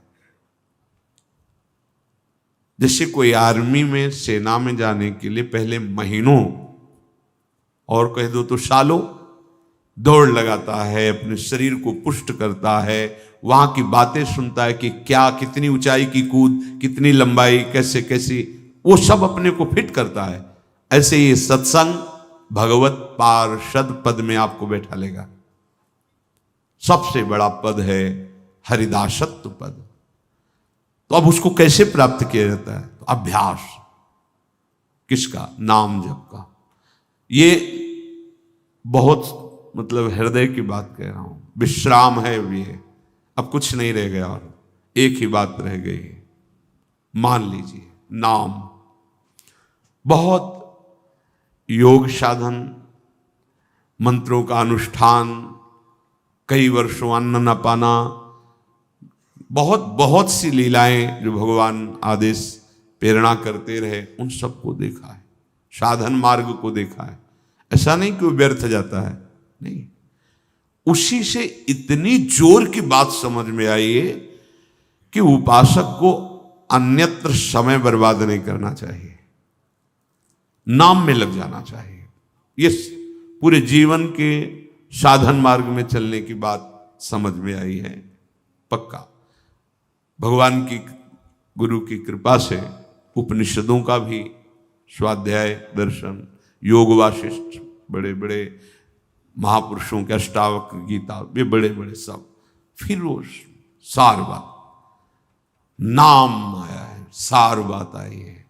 जैसे कोई आर्मी में, सेना में जाने के लिए पहले महीनों, और कह दो तो सालों दौड़ लगाता है, अपने शरीर को पुष्ट करता है, वहां की बातें सुनता है कि क्या, कितनी ऊंचाई की कूद, कितनी लंबाई, कैसे कैसी, वो सब अपने को फिट करता है। ऐसे ही सत्संग भगवत पार्षद पद में आपको बैठा लेगा। सबसे बड़ा पद है हरिदासत्व पद। तो अब उसको कैसे प्राप्त किया जाता है? तो अभ्यास किसका? नाम जप का। ये बहुत मतलब हृदय की बात कह रहा हूं। विश्राम है ये, अब कुछ नहीं रह गया, और एक ही बात रह गई। मान लीजिए नाम, बहुत योग साधन, मंत्रों का अनुष्ठान, कई वर्षों अन्न न पाना, बहुत बहुत सी लीलाएं जो भगवान आदेश प्रेरणा करते रहे, उन सबको देखा है। साधन मार्ग को देखा है। ऐसा नहीं कि वो व्यर्थ जाता है, नहीं। उसी से इतनी जोर की बात समझ में आई है कि उपासक को अन्यत्र समय बर्बाद नहीं करना चाहिए, नाम में लग जाना चाहिए। ये पूरे जीवन के साधन मार्ग में चलने की बात समझ में आई है। पक्का भगवान की, गुरु की कृपा से उपनिषदों का भी स्वाध्याय, दर्शन, योग वासिष्ठ, बड़े बड़े महापुरुषों के अष्टावक गीता, ये बड़े बड़े सब, फिर वो सार बात नाम आया है, सार बात आई है।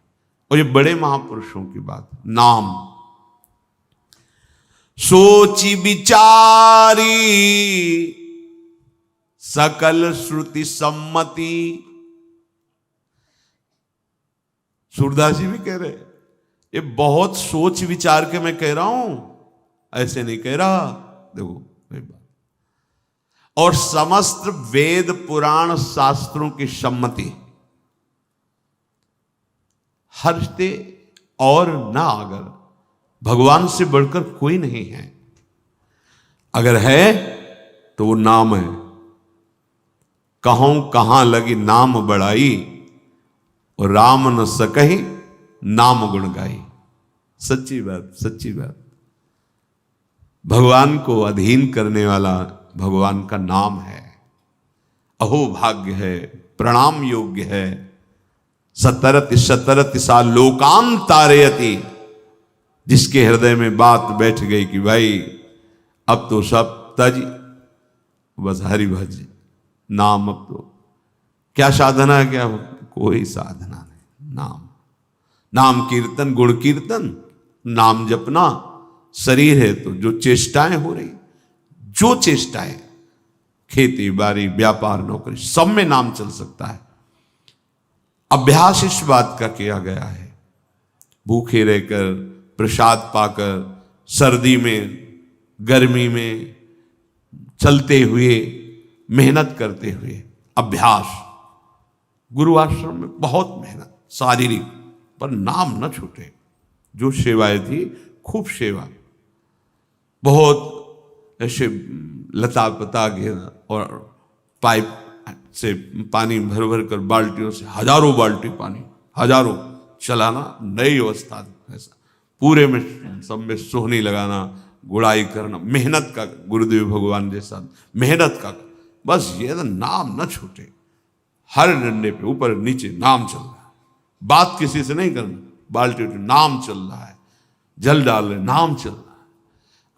और ये बड़े महापुरुषों की बात, नाम। सोची विचारी सकल श्रुति सम्मति। सूरदास जी भी कह रहे, ये बहुत सोच विचार के मैं कह रहा हूं, ऐसे नहीं कह रहा। देखो बात, और समस्त वेद पुराण शास्त्रों की सम्मति, हर्षते और ना, अगर भगवान से बढ़कर कोई नहीं है, अगर है तो वो नाम है। कहूं कहां लगी नाम बढ़ाई, और राम न सकहि नाम गुण गाई। सच्ची बात, सच्ची बात। भगवान को अधीन करने वाला भगवान का नाम है। अहो भाग्य है, प्रणाम योग्य है। सतरति सतरति सा लोकान तारयति, जिसके हृदय में बात बैठ गई कि भाई अब तो सब तज, बस हरि भज नाम। अब तो क्या साधना है, क्या कोई साधना नहीं, नाम। नाम कीर्तन, गुण कीर्तन, नाम जपना। शरीर है तो जो चेष्टाएं हो रही, जो चेष्टाएं, खेती बाड़ी, व्यापार, नौकरी, सब में नाम चल सकता है। अभ्यास इस बात का किया गया है, भूखे रहकर, प्रसाद पाकर, सर्दी में, गर्मी में, चलते हुए, मेहनत करते हुए, अभ्यास। गुरु आश्रम में बहुत मेहनत शारीरिक, पर नाम न छूटे। जो सेवाएं थी, खूब सेवा, बहुत ऐसे लता पता घेरा, और पाइप से पानी भर भर कर बाल्टियों से, हजारों बाल्टी पानी, हजारों चलाना, नई अवस्था ऐसा, पूरे में सब में सोहनी लगाना, गुड़ाई करना, मेहनत का, गुरुदेव भगवान जैसा मेहनत का। बस ये नाम न छूटे। हर डंडे पे ऊपर नीचे नाम चल रहा है, बात किसी से नहीं करना, बाल्टी उठे नाम चल रहा है, जल डाल रहे नाम चल रहा है,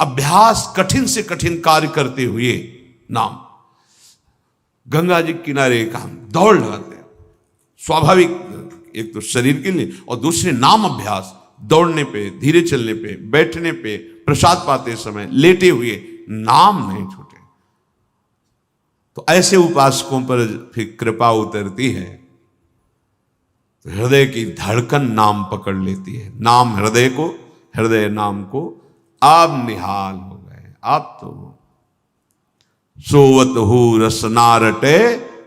अभ्यास कठिन से कठिन कार्य करते हुए नाम। गंगा जी किनारे एक हम दौड़ लगाते हैं, स्वाभाविक, एक तो शरीर के लिए और दूसरे नाम अभ्यास, दौड़ने पे, धीरे चलने पे, बैठने पे, प्रसाद पाते समय, लेटे हुए नाम नहीं छूटे। तो ऐसे उपासकों पर फिर कृपा उतरती है, तो हृदय की धड़कन नाम पकड़ लेती है। नाम हृदय को, हृदय नाम को, आप निहाल हो गए। आप तो सोवत हो रसना रटे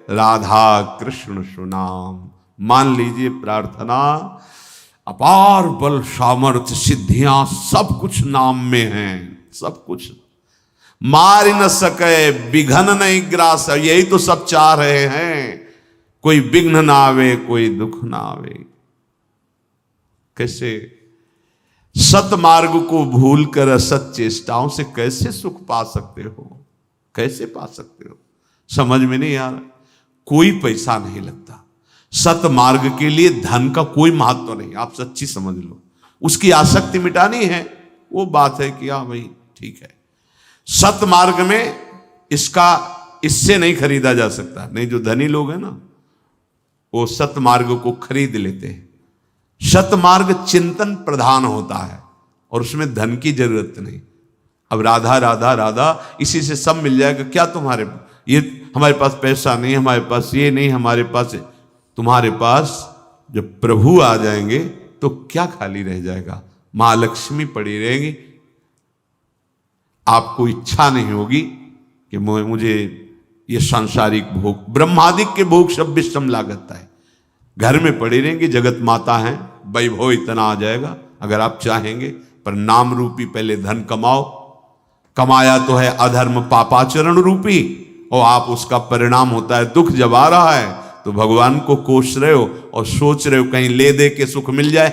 राधा कृष्ण सुनाम। मान लीजिए प्रार्थना, अपार बल सामर्थ्य सिद्धियां सब कुछ नाम में है, सब कुछ मार न सके विघन नहीं ग्रास। यही तो सब चाह रहे हैं, कोई विघ्न ना आवे, कोई दुख ना आवे। कैसे सत मार्ग को भूल कर असत चेष्टाओं से कैसे सुख पा सकते हो, कैसे पा सकते हो, समझ में नहीं आ रहा। कोई पैसा नहीं लगता सत मार्ग के लिए, धन का कोई महत्व नहीं, आप सच्ची समझ लो। उसकी आसक्ति मिटानी है, वो बात है कि हाँ भाई ठीक है, सत मार्ग में इससे नहीं खरीदा जा सकता। नहीं, जो धनी लोग हैं ना, वो सत मार्ग को खरीद लेते हैं। सत मार्ग चिंतन प्रधान होता है और उसमें धन की जरूरत नहीं। अब राधा राधा राधा, इसी से सब मिल जाएगा। क्या तुम्हारे ये, हमारे पास पैसा नहीं, हमारे पास ये नहीं, हमारे पास, तुम्हारे पास जब प्रभु आ जाएंगे तो क्या खाली रह जाएगा? महालक्ष्मी पड़ी रहेगी। आपको इच्छा नहीं होगी कि मुझे ये सांसारिक भोग, ब्रह्मादिक के भोग सब विषम लागत है, घर में पड़ी रहेंगी। जगत माता है, वैभव इतना आ जाएगा अगर आप चाहेंगे। पर नाम रूपी पहले धन कमाओ। कमाया तो है अधर्म पापाचरण रूपी, और आप उसका परिणाम होता है दुख। जब आ रहा है तो भगवान को कोस रहे हो और सोच रहे हो कहीं ले दे के सुख मिल जाए।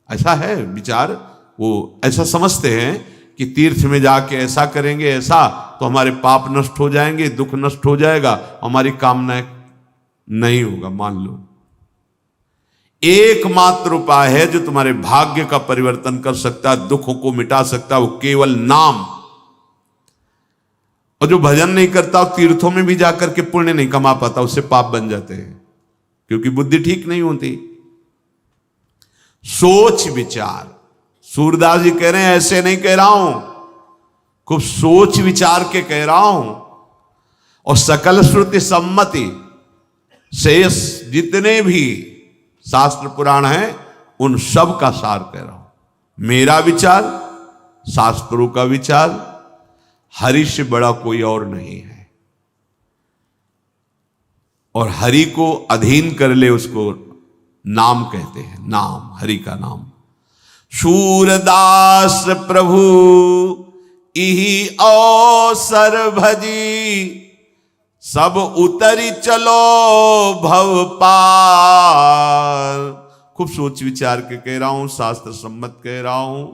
ऐसा है विचार, वो ऐसा समझते हैं कि तीर्थ में जाके ऐसा करेंगे, ऐसा तो हमारे पाप नष्ट हो जाएंगे, दुख नष्ट हो जाएगा, हमारी कामनाएं नहीं होगा। मान लो एकमात्र उपाय है जो तुम्हारे भाग्य का परिवर्तन कर सकता है, दुखों को मिटा सकता है, वो केवल नाम। और जो भजन नहीं करता, तीर्थों में भी जाकर के पुण्य नहीं कमा पाता, उससे पाप बन जाते हैं, क्योंकि बुद्धि ठीक नहीं होती। सोच विचार, सूरदास जी कह रहे हैं ऐसे नहीं कह रहा हूं, खूब सोच विचार के कह रहा हूं। और सकल श्रुति सम्मति, शेष जितने भी शास्त्र पुराण हैं उन सब का सार कह रहा हूं। मेरा विचार, शास्त्रों का विचार, हरि से बड़ा कोई और नहीं है। और हरि को अधीन कर ले, उसको नाम कहते हैं। नाम, हरि का नाम। सूरदास प्रभु इही अवसर भजी, सब उतरी चलो भव पार। खूब सोच विचार के कह रहा हूं, शास्त्र सम्मत कह रहा हूं।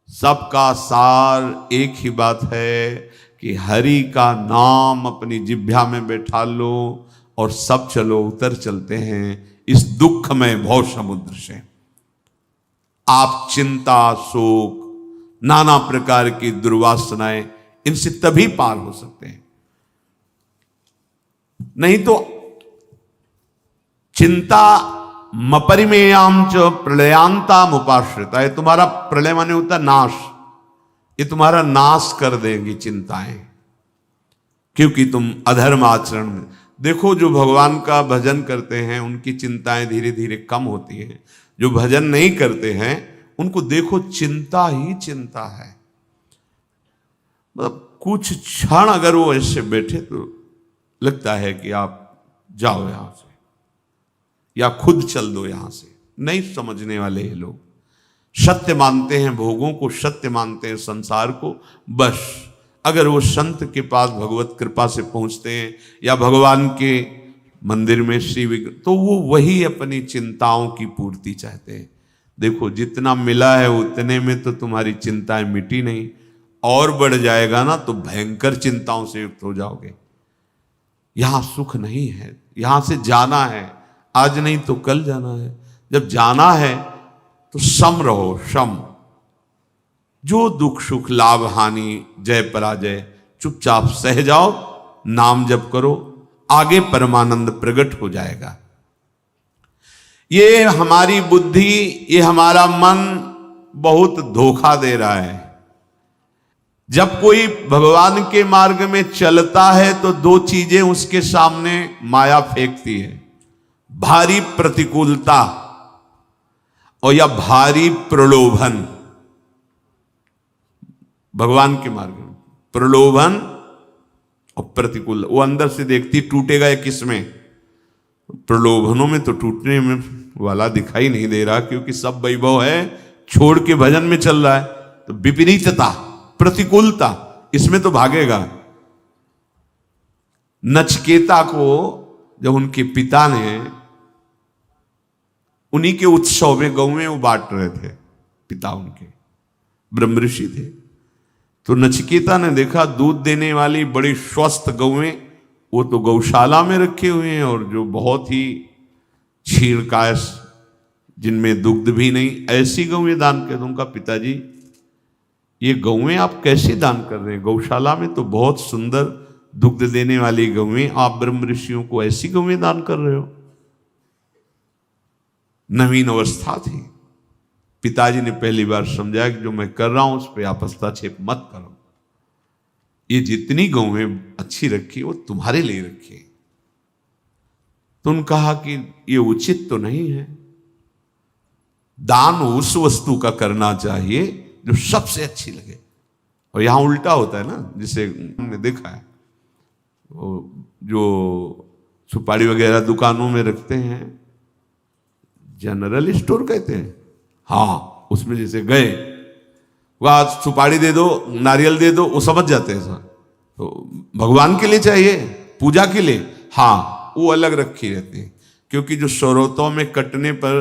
सबका सार एक ही बात है कि हरि का नाम अपनी जिह्वा में बैठा लो और सब चलो, उतर चलते हैं इस दुखमय भव समुद्र से। आप चिंता, शोक, नाना प्रकार की दुर्वासनाएं, इनसे तभी पार हो सकते हैं। नहीं तो चिंता मपरिमेयाम च प्रलयांताम उपाश्रिता, ये तुम्हारा प्रलय माने होता नाश, ये तुम्हारा नाश कर देंगी चिंताएं, क्योंकि तुम अधर्म आचरण में। देखो, जो भगवान का भजन करते हैं उनकी चिंताएं धीरे धीरे कम होती हैं। जो भजन नहीं करते हैं उनको देखो, चिंता ही चिंता है। मतलब कुछ क्षण अगर वो ऐसे बैठे तो लगता है कि आप जाओ यहां से, या खुद चल दो यहां से। नहीं समझने वाले ये लोग सत्य मानते हैं भोगों को, सत्य मानते हैं संसार को। बस अगर वो संत के पास भगवत कृपा से पहुंचते हैं या भगवान के मंदिर में श्री विग्रह, तो वो वही अपनी चिंताओं की पूर्ति चाहते हैं। देखो, जितना मिला है उतने में तो तुम्हारी चिंताएं मिटी नहीं, और बढ़ जाएगा ना तो भयंकर चिंताओं से युक्त हो जाओगे। यहां सुख नहीं है, यहां से जाना है, आज नहीं तो कल जाना है। जब जाना है तो सम रहो, सम। जो दुख सुख लाभ हानि जय पराजय चुपचाप सह जाओ, नाम जप करो, आगे परमानंद प्रकट हो जाएगा। ये हमारी बुद्धि, ये हमारा मन बहुत धोखा दे रहा है। जब कोई भगवान के मार्ग में चलता है तो दो चीजें उसके सामने माया फेंकती है, भारी प्रतिकूलता और या भारी प्रलोभन। भगवान के मार्ग में प्रलोभन और प्रतिकूल, वो अंदर से देखती टूटेगा या किसमें। प्रलोभनों में तो टूटने में वाला दिखाई नहीं दे रहा, क्योंकि सब वैभव है, छोड़ के भजन में चल रहा है। तो विपरीतता, प्रतिकूलता, इसमें तो भागेगा। नचिकेता को जब उनके पिता ने उन्हीं के उत्सव में गौएं वो बांट रहे थे, पिता उनके ब्रह्म ऋषि थे, तो नचिकेता ने देखा दूध देने वाली बड़ी स्वस्थ गौएं वो तो गौशाला में रखे हुए हैं, और जो बहुत ही क्षीणकाय जिनमें दुग्ध भी नहीं, ऐसी गौएं दान कर दूं। उनका पिताजी ये गौएं आप कैसे दान कर रहे हैं? गौशाला में तो बहुत सुंदर दुग्ध देने वाली गौएं, आप ब्रह्म ऋषियों को ऐसी गौएं दान कर रहे हो? नवीन अवस्था थी। पिताजी ने पहली बार समझाया कि जो मैं कर रहा हूं उस पर आप हस्तक्षेप मत करो। ये जितनी गौएं अच्छी रखी वो तुम्हारे लिए रखी। तो उन्होंने कहा कि ये उचित तो नहीं है, दान उस वस्तु का करना चाहिए जो सबसे अच्छी लगे। और यहां उल्टा होता है ना, जिसे हमने देखा है, जो सुपारी वगैरह दुकानों में रखते हैं, जनरल स्टोर कहते हैं, हाँ, उसमें जैसे गए वह सुपारी दे दो, नारियल दे दो, वो समझ जाते हैं सर, तो भगवान के लिए चाहिए, पूजा के लिए, हाँ, वो अलग रखी रहती है। क्योंकि जो स्रोतों में कटने पर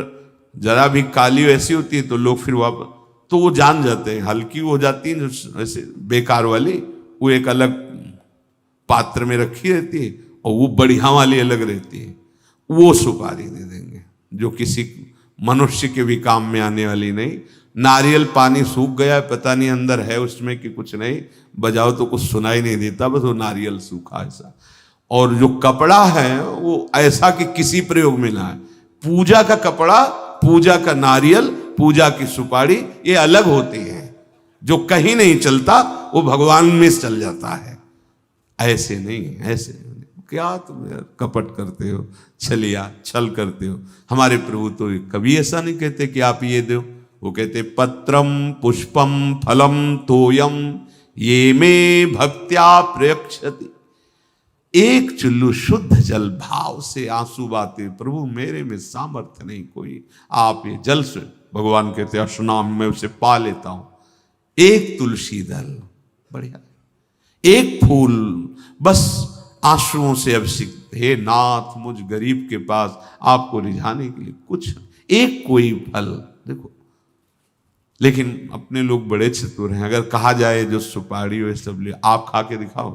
जरा भी काली ऐसी होती है तो लोग फिर वापस, तो वो जान जाते हैं, हल्की हो जाती है ऐसे बेकार वाली, वो एक अलग पात्र में रखी रहती है, और वो बढ़िया वाली अलग रहती है। वो सुपारी दे देंगे जो किसी मनुष्य के भी काम में आने वाली नहीं। नारियल पानी सूख गया है, पता नहीं अंदर है उसमें कि कुछ नहीं, बजाओ तो कुछ सुनाई नहीं देता, बस वो नारियल सूखा ऐसा। और जो कपड़ा है वो ऐसा कि किसी प्रयोग में ना है। पूजा का कपड़ा, पूजा का नारियल, पूजा की सुपारी, ये अलग होती है। जो कहीं नहीं चलता वो भगवान में चल जाता है। ऐसे नहीं, ऐसे नहीं। क्या तुम यार कपट करते हो, छलिया छल करते हो। हमारे प्रभु तो कभी ऐसा नहीं कहते कि आप ये दो, वो कहते पत्रम पुष्पम फलम तोयम ये में भक्त्या प्रयक्षति। एक चुल्लू शुद्ध जल भाव से आंसू बाते, प्रभु मेरे में सामर्थ्य नहीं कोई, आप ये जल से, भगवान कहते स्नान में उसे पा लेता हूं। एक तुलसी दल, बढ़िया, एक फूल, बस आंसुओं से अभिषिक्त, हे नाथ मुझ गरीब के पास आपको रिझाने के लिए कुछ, एक कोई फल देखो। लेकिन अपने लोग बड़े चतुर हैं, अगर कहा जाए जो सुपारी हो सब लिए, आप खा के दिखाओ,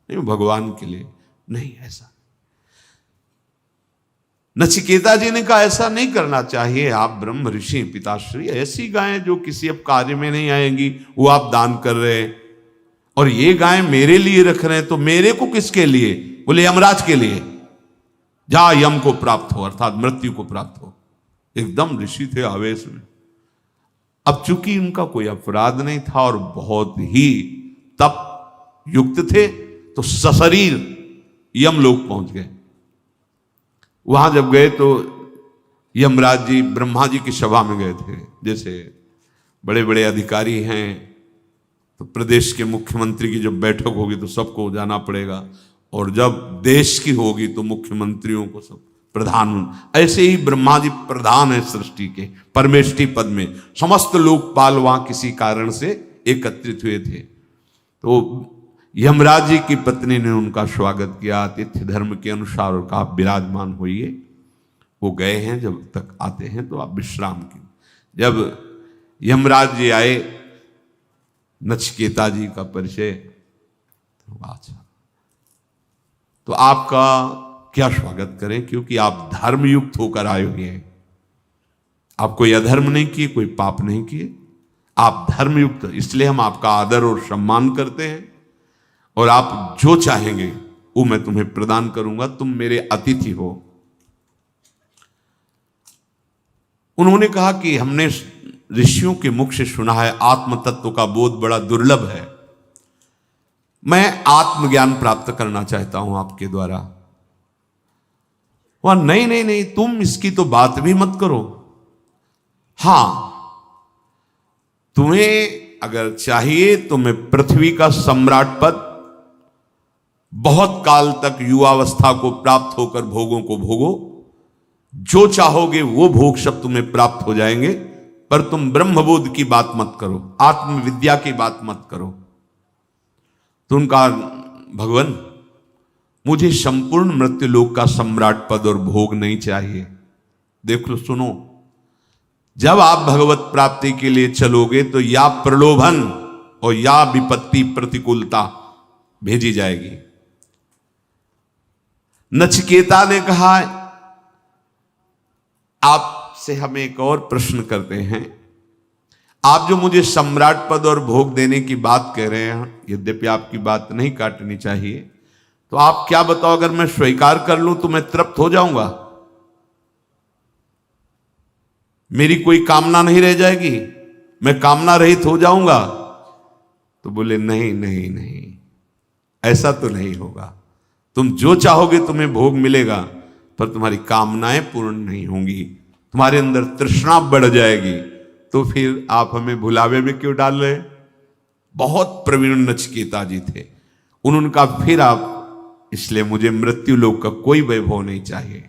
नहीं भगवान के लिए नहीं, ऐसा। नचिकेता जी ने कहा ऐसा नहीं करना चाहिए, आप ब्रह्म ऋषि पिताश्री, ऐसी गायें जो किसी अब कार्य में नहीं आएंगी वो आप दान कर रहे हैं, और ये गायें मेरे लिए रख रहे हैं, तो मेरे को किसके लिए? बोले यमराज के लिए, जहां यम को प्राप्त हो, अर्थात मृत्यु को प्राप्त हो। एकदम ऋषि थे आवेश में। अब चूंकि उनका कोई अपराध नहीं था और बहुत ही तप युक्त थे, तो सशरीर यमलोक पहुंच गए। वहां जब गए तो यमराज जी ब्रह्मा जी की सभा में गए थे। जैसे बड़े बड़े अधिकारी हैं तो प्रदेश के मुख्यमंत्री की जब बैठक होगी तो सबको जाना पड़ेगा, और जब देश की होगी तो मुख्यमंत्रियों को सब प्रधान। ऐसे ही ब्रह्मा जी प्रधान है सृष्टि के, परमेष्टि पद में। समस्त लोकपाल वहां किसी कारण से एकत्रित हुए थे। तो यमराज जी की पत्नी ने उनका स्वागत किया आतिथ्य धर्म के अनुसार, और कहा विराजमान होइए। वो गए हैं, जब तक आते हैं तो आप विश्राम कीजिए। जब यमराज जी आए, नचिकेता जी का परिचय, अच्छा तो आपका क्या स्वागत करें, क्योंकि आप धर्मयुक्त होकर आए हुए हैं। आप कोई अधर्म नहीं किए, कोई पाप नहीं किए, आप धर्मयुक्त, इसलिए हम आपका आदर और सम्मान करते हैं। और आप जो चाहेंगे वो मैं तुम्हें प्रदान करूंगा, तुम मेरे अतिथि हो। उन्होंने कहा कि हमने ऋषियों के मुख से सुना है आत्म तत्व का बोध बड़ा दुर्लभ है, मैं आत्मज्ञान प्राप्त करना चाहता हूं आपके द्वारा। वह नहीं नहीं नहीं, तुम इसकी तो बात भी मत करो। हां, तुम्हें अगर चाहिए तो मैं पृथ्वी का सम्राट पद, बहुत काल तक युवावस्था को प्राप्त होकर भोगों को भोगो, जो चाहोगे वो भोग सब तुम्हें प्राप्त हो जाएंगे, पर तुम ब्रह्मबोध की बात मत करो, आत्मविद्या की बात मत करो। तो उनका, भगवान मुझे संपूर्ण मृत्युलोक का सम्राट पद और भोग नहीं चाहिए। देख लो, सुनो, जब आप भगवत प्राप्ति के लिए चलोगे तो या प्रलोभन और या विपत्ति प्रतिकूलता भेजी जाएगी। नचिकेता ने कहा, आपसे हम एक और प्रश्न करते हैं। आप जो मुझे सम्राट पद और भोग देने की बात कह रहे हैं, यद्यपि आपकी बात नहीं काटनी चाहिए, तो आप क्या बताओ, अगर मैं स्वीकार कर लूं तो मैं तृप्त हो जाऊंगा, मेरी कोई कामना नहीं रह जाएगी, मैं कामना रहित हो जाऊंगा? तो बोले नहीं नहीं नहीं, ऐसा तो नहीं होगा। तुम जो चाहोगे तुम्हें भोग मिलेगा, पर तुम्हारी कामनाएं पूर्ण नहीं होंगी, तुम्हारे अंदर तृष्णा बढ़ जाएगी। तो फिर आप हमें भुलावे में क्यों डाल रहे? बहुत प्रवीण नचिकेता जी थे। उन्होंने कहा, फिर आप, इसलिए मुझे मृत्यु लोक का कोई वैभव नहीं चाहिए,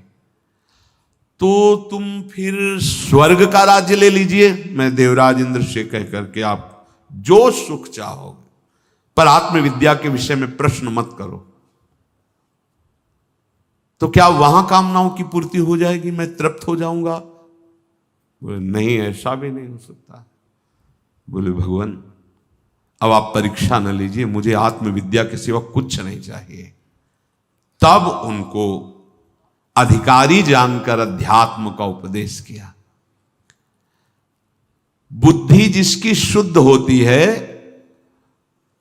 तो तुम फिर स्वर्ग का राज्य ले लीजिए, मैं देवराज इंद्र से कह करके आप जो सुख चाहोगे, पर आत्मविद्या के विषय में प्रश्न मत करो। तो क्या वहां कामनाओं की पूर्ति हो जाएगी, मैं तृप्त हो जाऊंगा? बोले नहीं, ऐसा भी नहीं हो सकता। बोले भगवान अब आप परीक्षा न लीजिए, मुझे आत्मविद्या के सिवा कुछ नहीं चाहिए। तब उनको अधिकारी जानकर अध्यात्म का उपदेश किया। बुद्धि जिसकी शुद्ध होती है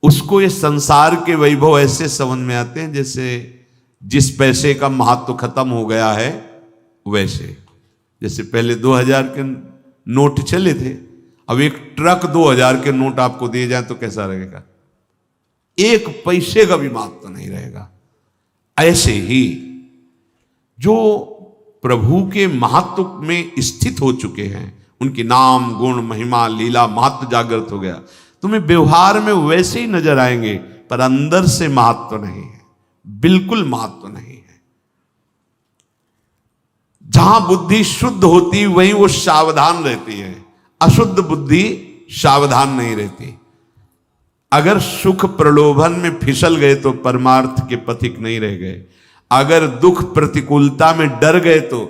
उसको ये संसार के वैभव ऐसे समझ में आते हैं जैसे जिस पैसे का महत्व खत्म हो गया है वैसे। जैसे पहले 2000 के नोट चले थे, अब एक ट्रक 2000 के नोट आपको दिए जाए तो कैसा रहेगा? एक पैसे का भी महत्व नहीं रहेगा। ऐसे ही जो प्रभु के महत्व में स्थित हो चुके हैं, उनके नाम गुण महिमा लीला महत्व जागृत हो गया, तुम्हें व्यवहार में वैसे ही नजर आएंगे, पर अंदर से महत्व नहीं है, बिल्कुल महत्व नहीं है। जहां बुद्धि शुद्ध होती वहीं वो सावधान रहती है, अशुद्ध बुद्धि सावधान नहीं रहती। अगर सुख प्रलोभन में फिसल गए तो परमार्थ के पथिक नहीं रह गए, अगर दुख प्रतिकूलता में डर गए तो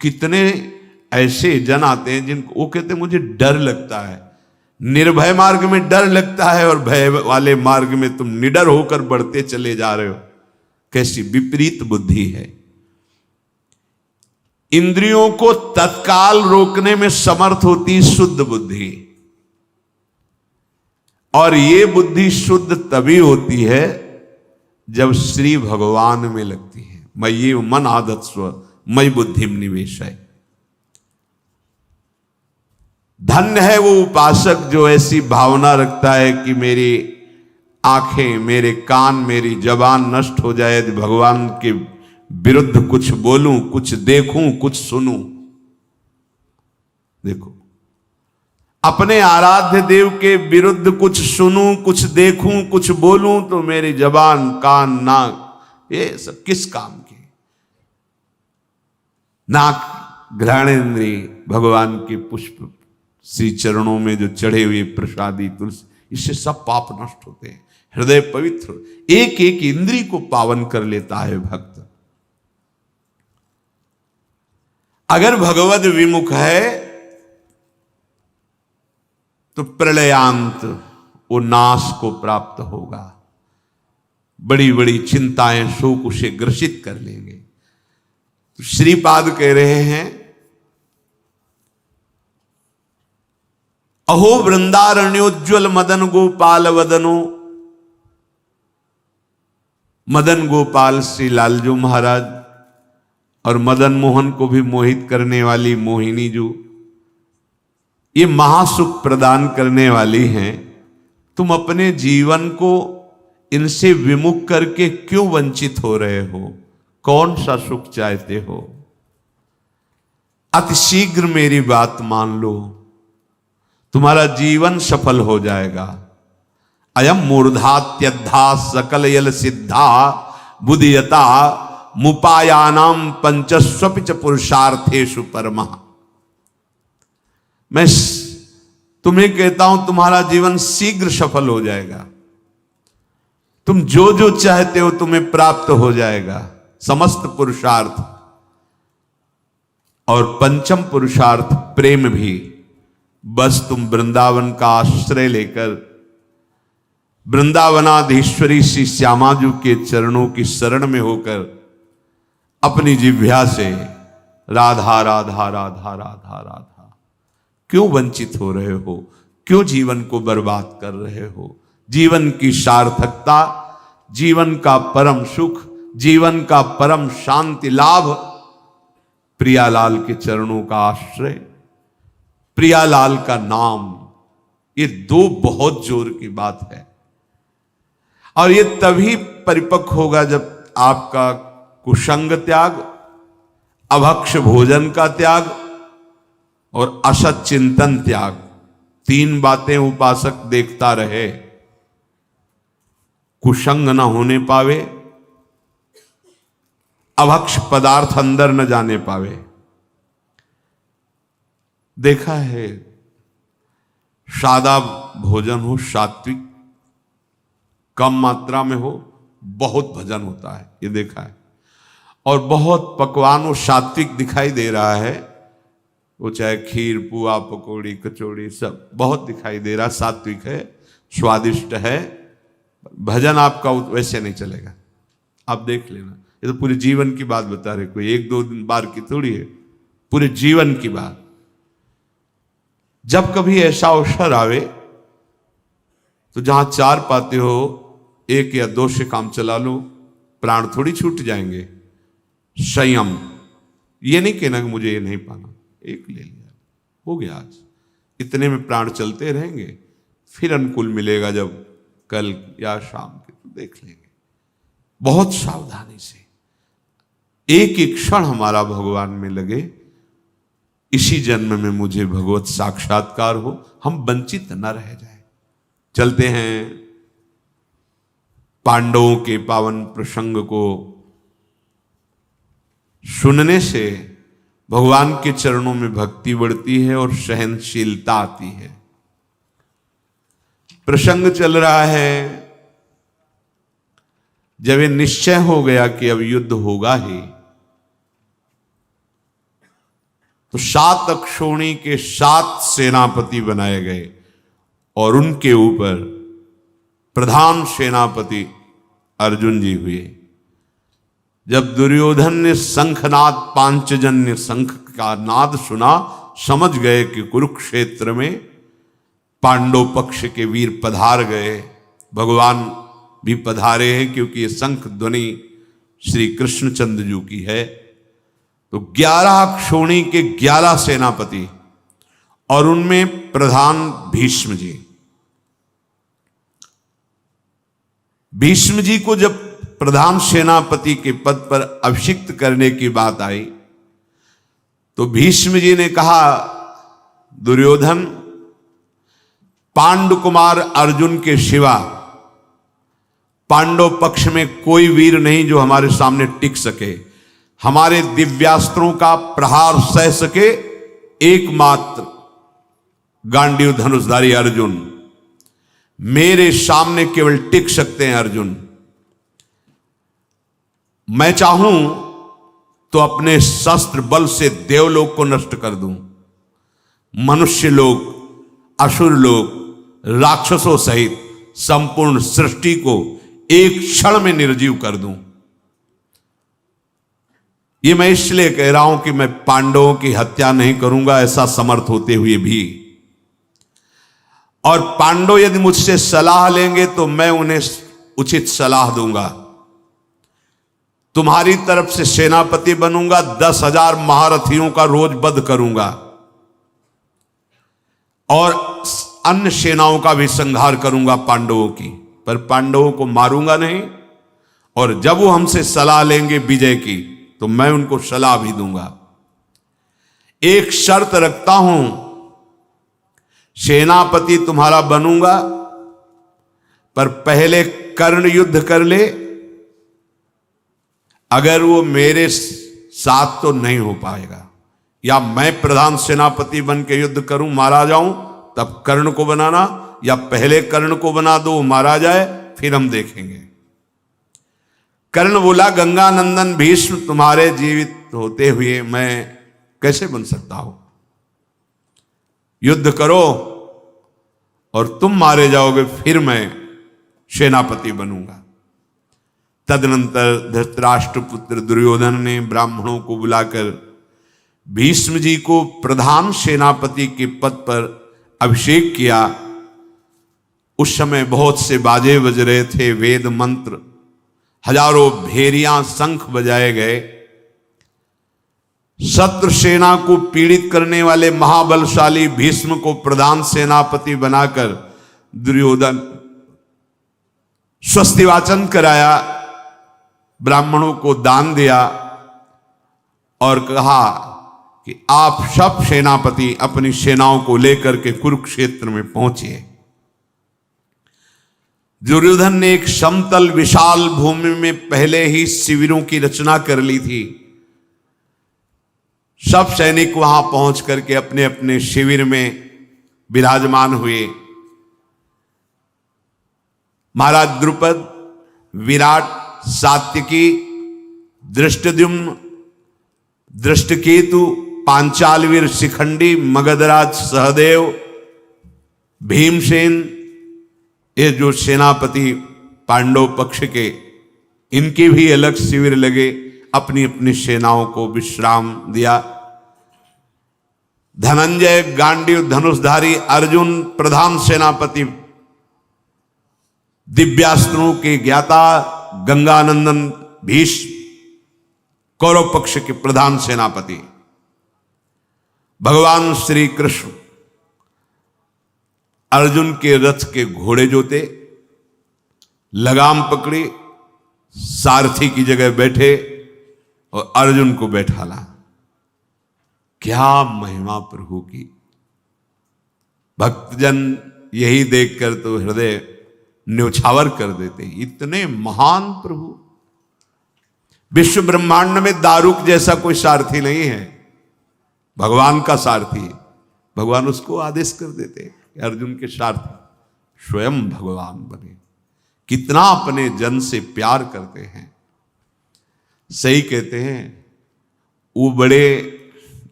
कितने ऐसे जन आते हैं जिनको वो कहते हैं मुझे डर लगता है। निर्भय मार्ग में डर लगता है और भय वाले मार्ग में तुम निडर होकर बढ़ते चले जा रहे हो। कैसी विपरीत बुद्धि है। इंद्रियों को तत्काल रोकने में समर्थ होती शुद्ध बुद्धि, और ये बुद्धि शुद्ध तभी होती है जब श्री भगवान में लगती है। मयि मन आदत्स्व मयि बुद्धिम निवेश है। धन्य है वो उपासक जो ऐसी भावना रखता है कि मेरी आंखें, मेरे कान, मेरी जबान नष्ट हो जाए यदि भगवान के विरुद्ध कुछ बोलूं, कुछ देखूं, कुछ सुनूं। देखो, अपने आराध्य देव के विरुद्ध कुछ सुनूं, कुछ देखूं, कुछ बोलूं तो मेरी जबान, कान, नाक, ये सब किस काम के? नाक घ्राणेन्द्रिय भगवान के पुष्प श्री चरणों में जो चढ़े हुए प्रसादी तुलसी, इससे सब पाप नष्ट होते हैं। हृदय पवित्र, एक एक इंद्रिय को पावन कर लेता है भक्त। अगर भगवद विमुख है तो प्रलयांत वो नाश को प्राप्त होगा। बड़ी बड़ी चिंताएं शोक उसे ग्रसित कर लेंगे। तो श्रीपाद कह रहे हैं, अहो वृंदारण्योज्वल मदन गोपाल वदनो। मदन गोपाल श्री लालजू महाराज और मदन मोहन को भी मोहित करने वाली मोहिनी जो, ये महासुख प्रदान करने वाली हैं। तुम अपने जीवन को इनसे विमुख करके क्यों वंचित हो रहे हो? कौन सा सुख चाहते हो? अतिशीघ्र मेरी बात मान लो, तुम्हारा जीवन सफल हो जाएगा। अयम मूर्धात्यद्धा सकल यल सिद्धा बुद्धियता मुपायानाम पंचस्वपिच पुरुषार्थेषु परमा। मैं तुम्हें कहता हूं तुम्हारा जीवन शीघ्र सफल हो जाएगा। तुम जो जो चाहते हो तुम्हें प्राप्त हो जाएगा, समस्त पुरुषार्थ। और पंचम पुरुषार्थ प्रेम भी। बस तुम वृंदावन का आश्रय लेकर वृंदावनाधीश्वरी श्री श्यामाजू के चरणों की शरण में होकर अपनी जिह्वा से राधा राधा राधा राधा राधा क्यों वंचित हो रहे हो? क्यों जीवन को बर्बाद कर रहे हो? जीवन की सार्थकता, जीवन का परम सुख, जीवन का परम शांति लाभ प्रियालाल के चरणों का आश्रय, प्रियालाल का नाम, ये दो बहुत जोर की बात है। और ये तभी परिपक्व होगा जब आपका कुसंग त्याग, अभक्ष भोजन का त्याग और असत चिंतन त्याग, तीन बातें उपासक देखता रहे। कुसंग न होने पावे, अभक्ष पदार्थ अंदर न जाने पावे। देखा है, सादा भोजन हो, सात्विक, कम मात्रा में हो, बहुत भजन होता है, ये देखा है। और बहुत पकवान वो सात्विक दिखाई दे रहा है, वो चाहे खीर, पुआ, पकौड़ी, कचौड़ी, सब बहुत दिखाई दे रहा, सात्विक है, स्वादिष्ट है। भजन आपका वैसे नहीं चलेगा, आप देख लेना। ये तो पूरे जीवन की बात बता रहे, कोई एक दो दिन बार की थोड़ी है, पूरे जीवन की बात। जब कभी ऐसा अवसर आवे तो जहां चार पाते हो, एक या दो से काम चला लो, प्राण थोड़ी छूट जाएंगे। संयम, ये नहीं कहना कि मुझे ये नहीं पाना, एक ले लिया, हो गया आज, इतने में प्राण चलते रहेंगे। फिर अनुकूल मिलेगा जब कल या शाम के, तो देख लेंगे। बहुत सावधानी से एक एक क्षण हमारा भगवान में लगे, इसी जन्म में मुझे भगवत साक्षात्कार हो, हम वंचित न रह जाए। चलते हैं पांडवों के पावन प्रसंग को सुनने से भगवान के चरणों में भक्ति बढ़ती है और सहनशीलता आती है। प्रसंग चल रहा है, जब ये निश्चय हो गया कि अब युद्ध होगा ही, तो 7 अक्षोणी के 7 सेनापति बनाए गए और उनके ऊपर प्रधान सेनापति अर्जुन जी हुए। जब दुर्योधन ने शंखनाद, पांचजन्य शंख का नाद सुना, समझ गए कि कुरुक्षेत्र में पांडव पक्ष के वीर पधार गए, भगवान भी पधारे हैं, क्योंकि ये शंख ध्वनि श्री कृष्णचंद्र जी की है। तो 11 अक्षोणी के 11 सेनापति और उनमें प्रधान भीष्म जी। भीष्म जी को जब प्रधान सेनापति के पद पर अभिषिक्त करने की बात आई, तो भीष्म जी ने कहा, दुर्योधन, पांडु कुमार अर्जुन के सिवा पांडव पक्ष में कोई वीर नहीं जो हमारे सामने टिक सके, हमारे दिव्यास्त्रों का प्रहार सह सके। एकमात्र गांडीव धनुषधारी अर्जुन, मेरे सामने केवल टिक सकते हैं अर्जुन। मैं चाहूं तो अपने शस्त्र बल से देवलोक को नष्ट कर दूं, मनुष्य लोग, असुर लोग, राक्षसों सहित संपूर्ण सृष्टि को एक क्षण में निर्जीव कर दूं। ये मैं इसलिए कह रहा हूं कि मैं पांडवों की हत्या नहीं करूंगा, ऐसा समर्थ होते हुए भी। और पांडव यदि मुझसे सलाह लेंगे तो मैं उन्हें उचित सलाह दूंगा। तुम्हारी तरफ से सेनापति बनूंगा, 10,000 महारथियों का रोज वध करूंगा और अन्य सेनाओं का भी संहार करूंगा पांडवों की, पर पांडवों को मारूंगा नहीं। और जब वो हमसे सलाह लेंगे विजय की तो मैं उनको सलाह भी दूंगा। एक शर्त रखता हूं, सेनापति तुम्हारा बनूंगा, पर पहले कर्ण युद्ध कर ले। अगर वो मेरे साथ तो नहीं हो पाएगा, या मैं प्रधान सेनापति बन के युद्ध करूं, मारा जाऊं, तब कर्ण को बनाना, या पहले कर्ण को बना दो, मारा जाए, फिर हम देखेंगे। कर्ण बोला, गंगानंदन भीष्म तुम्हारे जीवित होते हुए मैं कैसे बन सकता हूं? युद्ध करो और तुम मारे जाओगे, फिर मैं सेनापति बनूंगा। तदनंतर धृतराष्ट्र पुत्र दुर्योधन ने ब्राह्मणों को बुलाकर भीष्म जी को प्रधान सेनापति के पद पर अभिषेक किया। उस समय बहुत से बाजे बज रहे थे, वेद मंत्र, हजारों भेरियां, शंख बजाए गए। शत्रु सेना को पीड़ित करने वाले महाबलशाली भीष्म को प्रधान सेनापति बनाकर दुर्योधन स्वस्ति वाचन कराया, ब्राह्मणों को दान दिया और कहा कि आप सब सेनापति अपनी सेनाओं को लेकर के कुरुक्षेत्र में पहुंचिए। दुर्योधन ने एक समतल विशाल भूमि में पहले ही शिविरों की रचना कर ली थी। सब सैनिक वहां पहुंच करके अपने अपने शिविर में विराजमान हुए। महाराज द्रुपद, विराट, सात्यकी, धृष्टद्युम्न, दृष्टकेतु, पांचालवीर शिखंडी, मगधराज सहदेव, भीमसेन, ये जो सेनापति पांडव पक्ष के, इनके भी अलग शिविर लगे, अपनी अपनी सेनाओं को विश्राम दिया। धनंजय, गांडीव धनुषधारी अर्जुन, प्रधान सेनापति, दिव्यास्त्रों के ज्ञाता गंगानंदन भीष्म, कौरव पक्ष के प्रधान सेनापति। भगवान श्री कृष्ण अर्जुन के रथ के घोड़े जोते, लगाम पकड़ी, सारथी की जगह बैठे और अर्जुन को बैठाला। क्या महिमा प्रभु की! भक्तजन यही देखकर तो हृदय न्योछावर कर देते। इतने महान प्रभु! विश्व ब्रह्मांड में दारुक जैसा कोई सारथी नहीं है, भगवान का सारथी। भगवान उसको आदेश कर देते अर्जुन के सारथी स्वयं भगवान बने। कितना अपने जन से प्यार करते हैं। सही कहते हैं, वो बड़े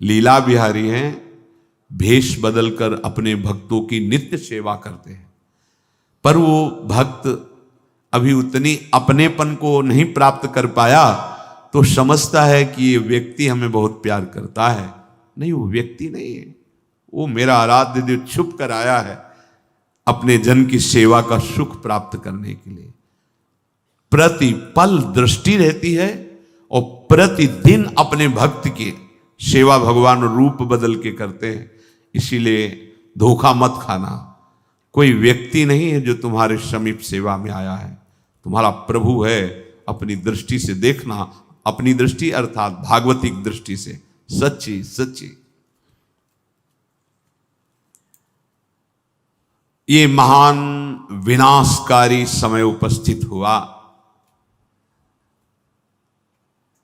लीला बिहारी हैं, भेष बदलकर अपने भक्तों की नित्य सेवा करते हैं। पर वो भक्त अभी उतनी अपनेपन को नहीं प्राप्त कर पाया तो समझता है कि ये व्यक्ति हमें बहुत प्यार करता है। नहीं, वो व्यक्ति नहीं है, वो मेरा आराध्य देव छुप कर आया है अपने जन की सेवा का सुख प्राप्त करने के लिए। प्रतिपल दृष्टि रहती है और प्रतिदिन अपने भक्त की सेवा भगवान रूप बदल के करते हैं। इसीलिए धोखा मत खाना। कोई व्यक्ति नहीं है जो तुम्हारे समीप सेवा में आया है, तुम्हारा प्रभु है। अपनी दृष्टि से देखना, अपनी दृष्टि अर्थात भागवतिक दृष्टि से सच्ची सच्ची। ये महान विनाशकारी समय उपस्थित हुआ।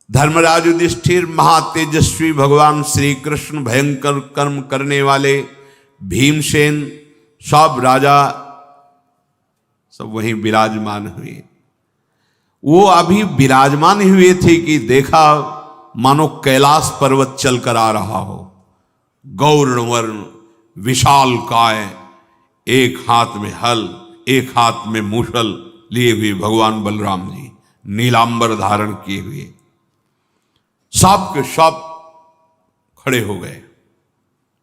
धर्मराज युधिष्ठिर, महातेजस्वी भगवान श्री कृष्ण, भयंकर कर्म करने वाले भीमसेन, सब राजा सब वहीं विराजमान हुए। वो अभी विराजमान हुए थे कि देखा मानो कैलाश पर्वत चलकर आ रहा हो। गौरवर्ण विशाल काय, एक हाथ में हल, एक हाथ में मूसल लिए हुए भगवान बलराम जी नीलांबर धारण किए हुए सब के सब खड़े हो गए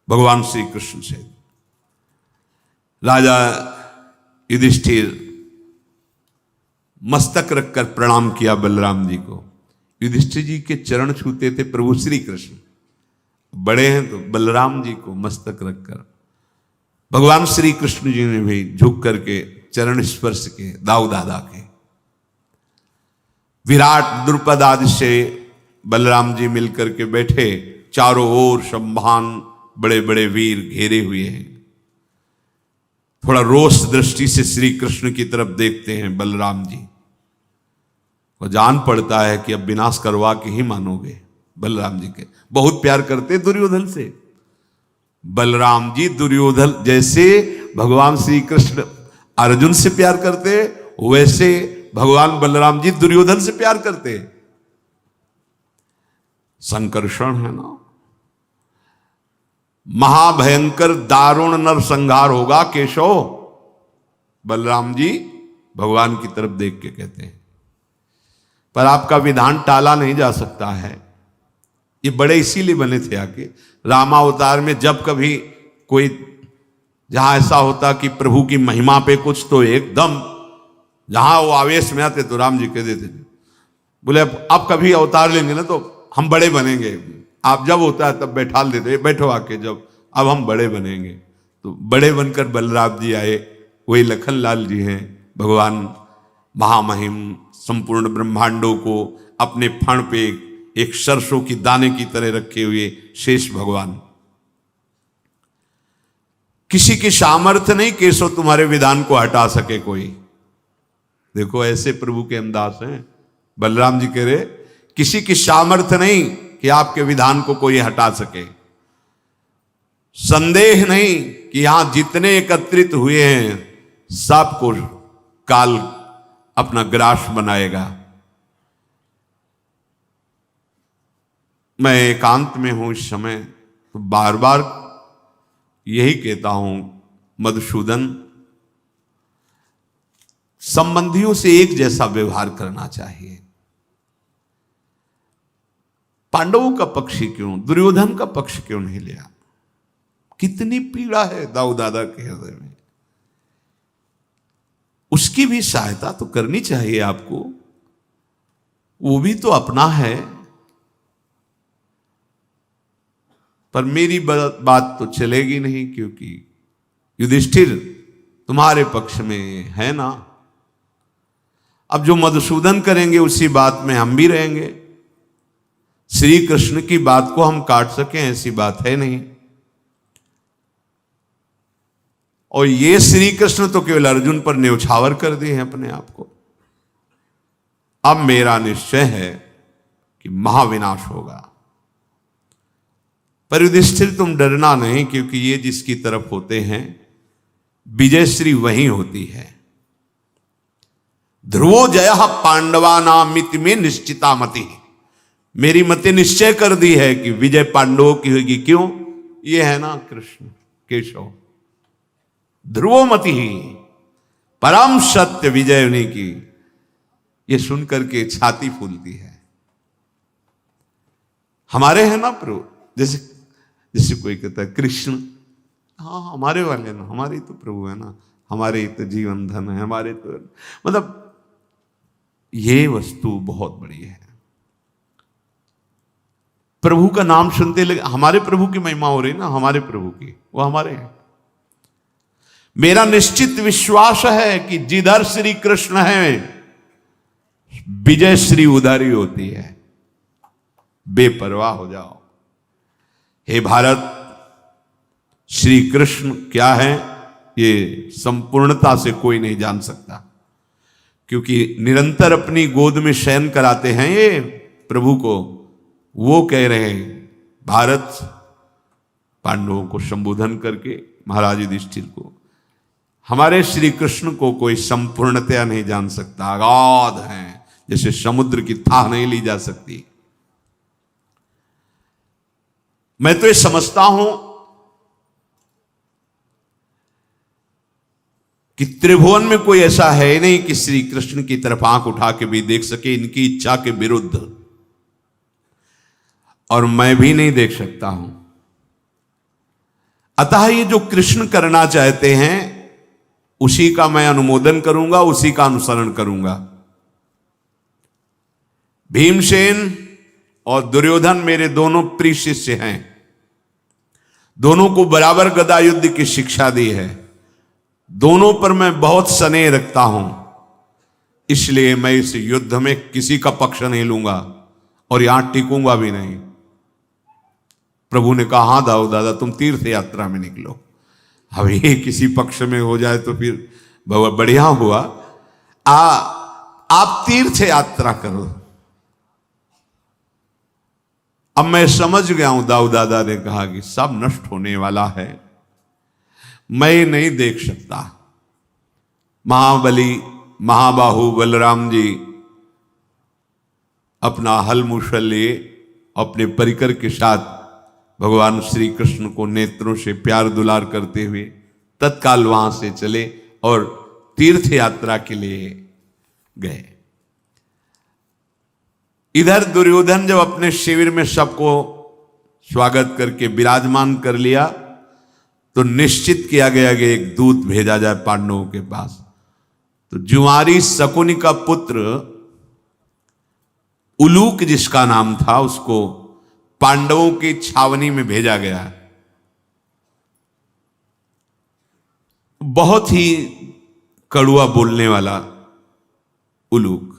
भगवान श्री कृष्ण से। राजा युधिष्ठिर मस्तक रखकर प्रणाम किया बलराम जी को। युधिष्ठिर जी के चरण छूते थे प्रभु श्री कृष्ण, बड़े हैं तो बलराम जी को मस्तक रखकर भगवान श्री कृष्ण जी ने भी झुक करके चरण स्पर्श किए दाऊ दादा के। विराट द्रुपद आदि से बलराम जी मिलकर के बैठे, चारों ओर सम्भान बड़े बड़े वीर घेरे हुए हैं। थोड़ा रोष दृष्टि से श्री कृष्ण की तरफ देखते हैं बलराम जी को, जान पड़ता है कि अब विनाश करवा के ही मानोगे। बलराम जी के बहुत प्यार करते दुर्योधन से। बलराम जी दुर्योधन जैसे भगवान श्री कृष्ण अर्जुन से प्यार करते, वैसे भगवान बलराम जी दुर्योधन से प्यार करते। संकर्षण है ना, महाभयंकर दारुण नरसंहार होगा केशव। बलराम जी भगवान की तरफ देख के कहते हैं, पर आपका विधान टाला नहीं जा सकता है। ये बड़े इसीलिए बने थे आके रामावतार में, जब कभी कोई जहां ऐसा होता कि प्रभु की महिमा पे कुछ तो एकदम जहां वो आवेश में आते तो राम जी कह देते, बोले अब कभी अवतार लेंगे ना तो हम बड़े बनेंगे, आप जब होता है तब बैठा देते, बैठो आके, जब अब हम बड़े बनेंगे। तो बड़े बनकर बलराम जी आए। वही लखन लाल जी हैं, भगवान महामहिम संपूर्ण ब्रह्मांडों को अपने फण पे एक सरसों की दाने की तरह रखे हुए शेष भगवान। किसी की सामर्थ्य नहीं केशव तुम्हारे विधान को हटा सके कोई। देखो ऐसे प्रभु के अंदाज हैं। बलराम जी कह रहे किसी की सामर्थ्य नहीं कि आपके विधान को कोई हटा सके। संदेह नहीं कि यहां जितने एकत्रित हुए हैं सबको काल अपना ग्रास बनाएगा। मैं एकांत में हूं इस समय तो बार बार यही कहता हूं, मधुसूदन संबंधियों से एक जैसा व्यवहार करना चाहिए। पांडवों का पक्ष क्यों, दुर्योधन का पक्ष क्यों नहीं लिया? कितनी पीड़ा है दाऊ दादा के हृदय में, उसकी भी सहायता तो करनी चाहिए आपको। वो भी तो अपना है। पर मेरी बात तो चलेगी नहीं, क्योंकि युधिष्ठिर तुम्हारे पक्ष में है ना। अब जो मधुसूदन करेंगे उसी बात में हम भी रहेंगे। श्री कृष्ण की बात को हम काट सकें ऐसी बात है नहीं। और ये श्री कृष्ण तो केवल अर्जुन पर न्यौछावर कर दिए हैं अपने आप को। अब मेरा निश्चय है कि महाविनाश होगा। पर युधिष्ठिर तुम डरना नहीं, क्योंकि ये जिसकी तरफ होते हैं विजय श्री वही होती है। ध्रुवो जय पांडवानामिति में निश्चिता मति। मेरी मति निश्चय कर दी है कि विजय पांडवों की होगी। क्यों? ये है ना कृष्ण केशव। ध्रुवो मति ही परम सत्य विजय उन्हीं की। ये सुनकर के छाती फूलती है। हमारे हैं ना प्रभु, जैसे कोई कहता है कृष्ण, हाँ हमारे वाले ना, हमारे तो प्रभु है ना, हमारे तो जीवन धन है, हमारे तो मतलब ये वस्तु बहुत बड़ी है। प्रभु का नाम सुनते लगे, हमारे प्रभु की महिमा हो रही ना, हमारे प्रभु की, वो हमारे हैं। मेरा निश्चित विश्वास है कि जिधर श्री कृष्ण है विजय श्री उधर ही होती है। बेपरवाह हो जाओ। हे भारत, श्री कृष्ण क्या है ये संपूर्णता से कोई नहीं जान सकता, क्योंकि निरंतर अपनी गोद में शयन कराते हैं ये प्रभु को। वो कह रहे हैं भारत, पांडवों को संबोधन करके महाराज युधिष्ठिर को, हमारे श्री कृष्ण को कोई संपूर्णतया नहीं जान सकता। अगाध हैं, जैसे समुद्र की थाह नहीं ली जा सकती। मैं तो ये समझता हूं कि त्रिभुवन में कोई ऐसा है नहीं कि श्री कृष्ण की तरफ आंख उठा के भी देख सके इनकी इच्छा के विरुद्ध, और मैं भी नहीं देख सकता हूं। अतः ये जो कृष्ण करना चाहते हैं उसी का मैं अनुमोदन करूंगा, उसी का अनुसरण करूंगा। भीमसेन और दुर्योधन मेरे दोनों प्रिय शिष्य हैं, दोनों को बराबर गदा युद्ध की शिक्षा दी है, दोनों पर मैं बहुत स्नेह रखता हूं, इसलिए मैं इस युद्ध में किसी का पक्ष नहीं लूंगा और यहां टिकूंगा भी नहीं। प्रभु ने कहा, हां दाऊ दादा तुम तीर्थ यात्रा में निकलो, अब ये किसी पक्ष में हो जाए तो फिर बहुत बढ़िया हुआ। आप तीर्थ यात्रा करो। अब मैं समझ गया हूं, दाऊ दादा ने कहा कि सब नष्ट होने वाला है, मैं नहीं देख सकता। महाबली महाबाहु बलराम जी अपना हल मूसल लिए अपने परिकर के साथ भगवान श्री कृष्ण को नेत्रों से प्यार दुलार करते हुए तत्काल वहां से चले और तीर्थ यात्रा के लिए गए। इधर दुर्योधन जब अपने शिविर में सबको स्वागत करके विराजमान कर लिया तो निश्चित किया गया कि एक दूत भेजा जाए पांडवों के पास। तो जुआरी शकुनी का पुत्र उलूक जिसका नाम था उसको पांडवों की छावनी में भेजा गया। बहुत ही कड़वा बोलने वाला उलूक।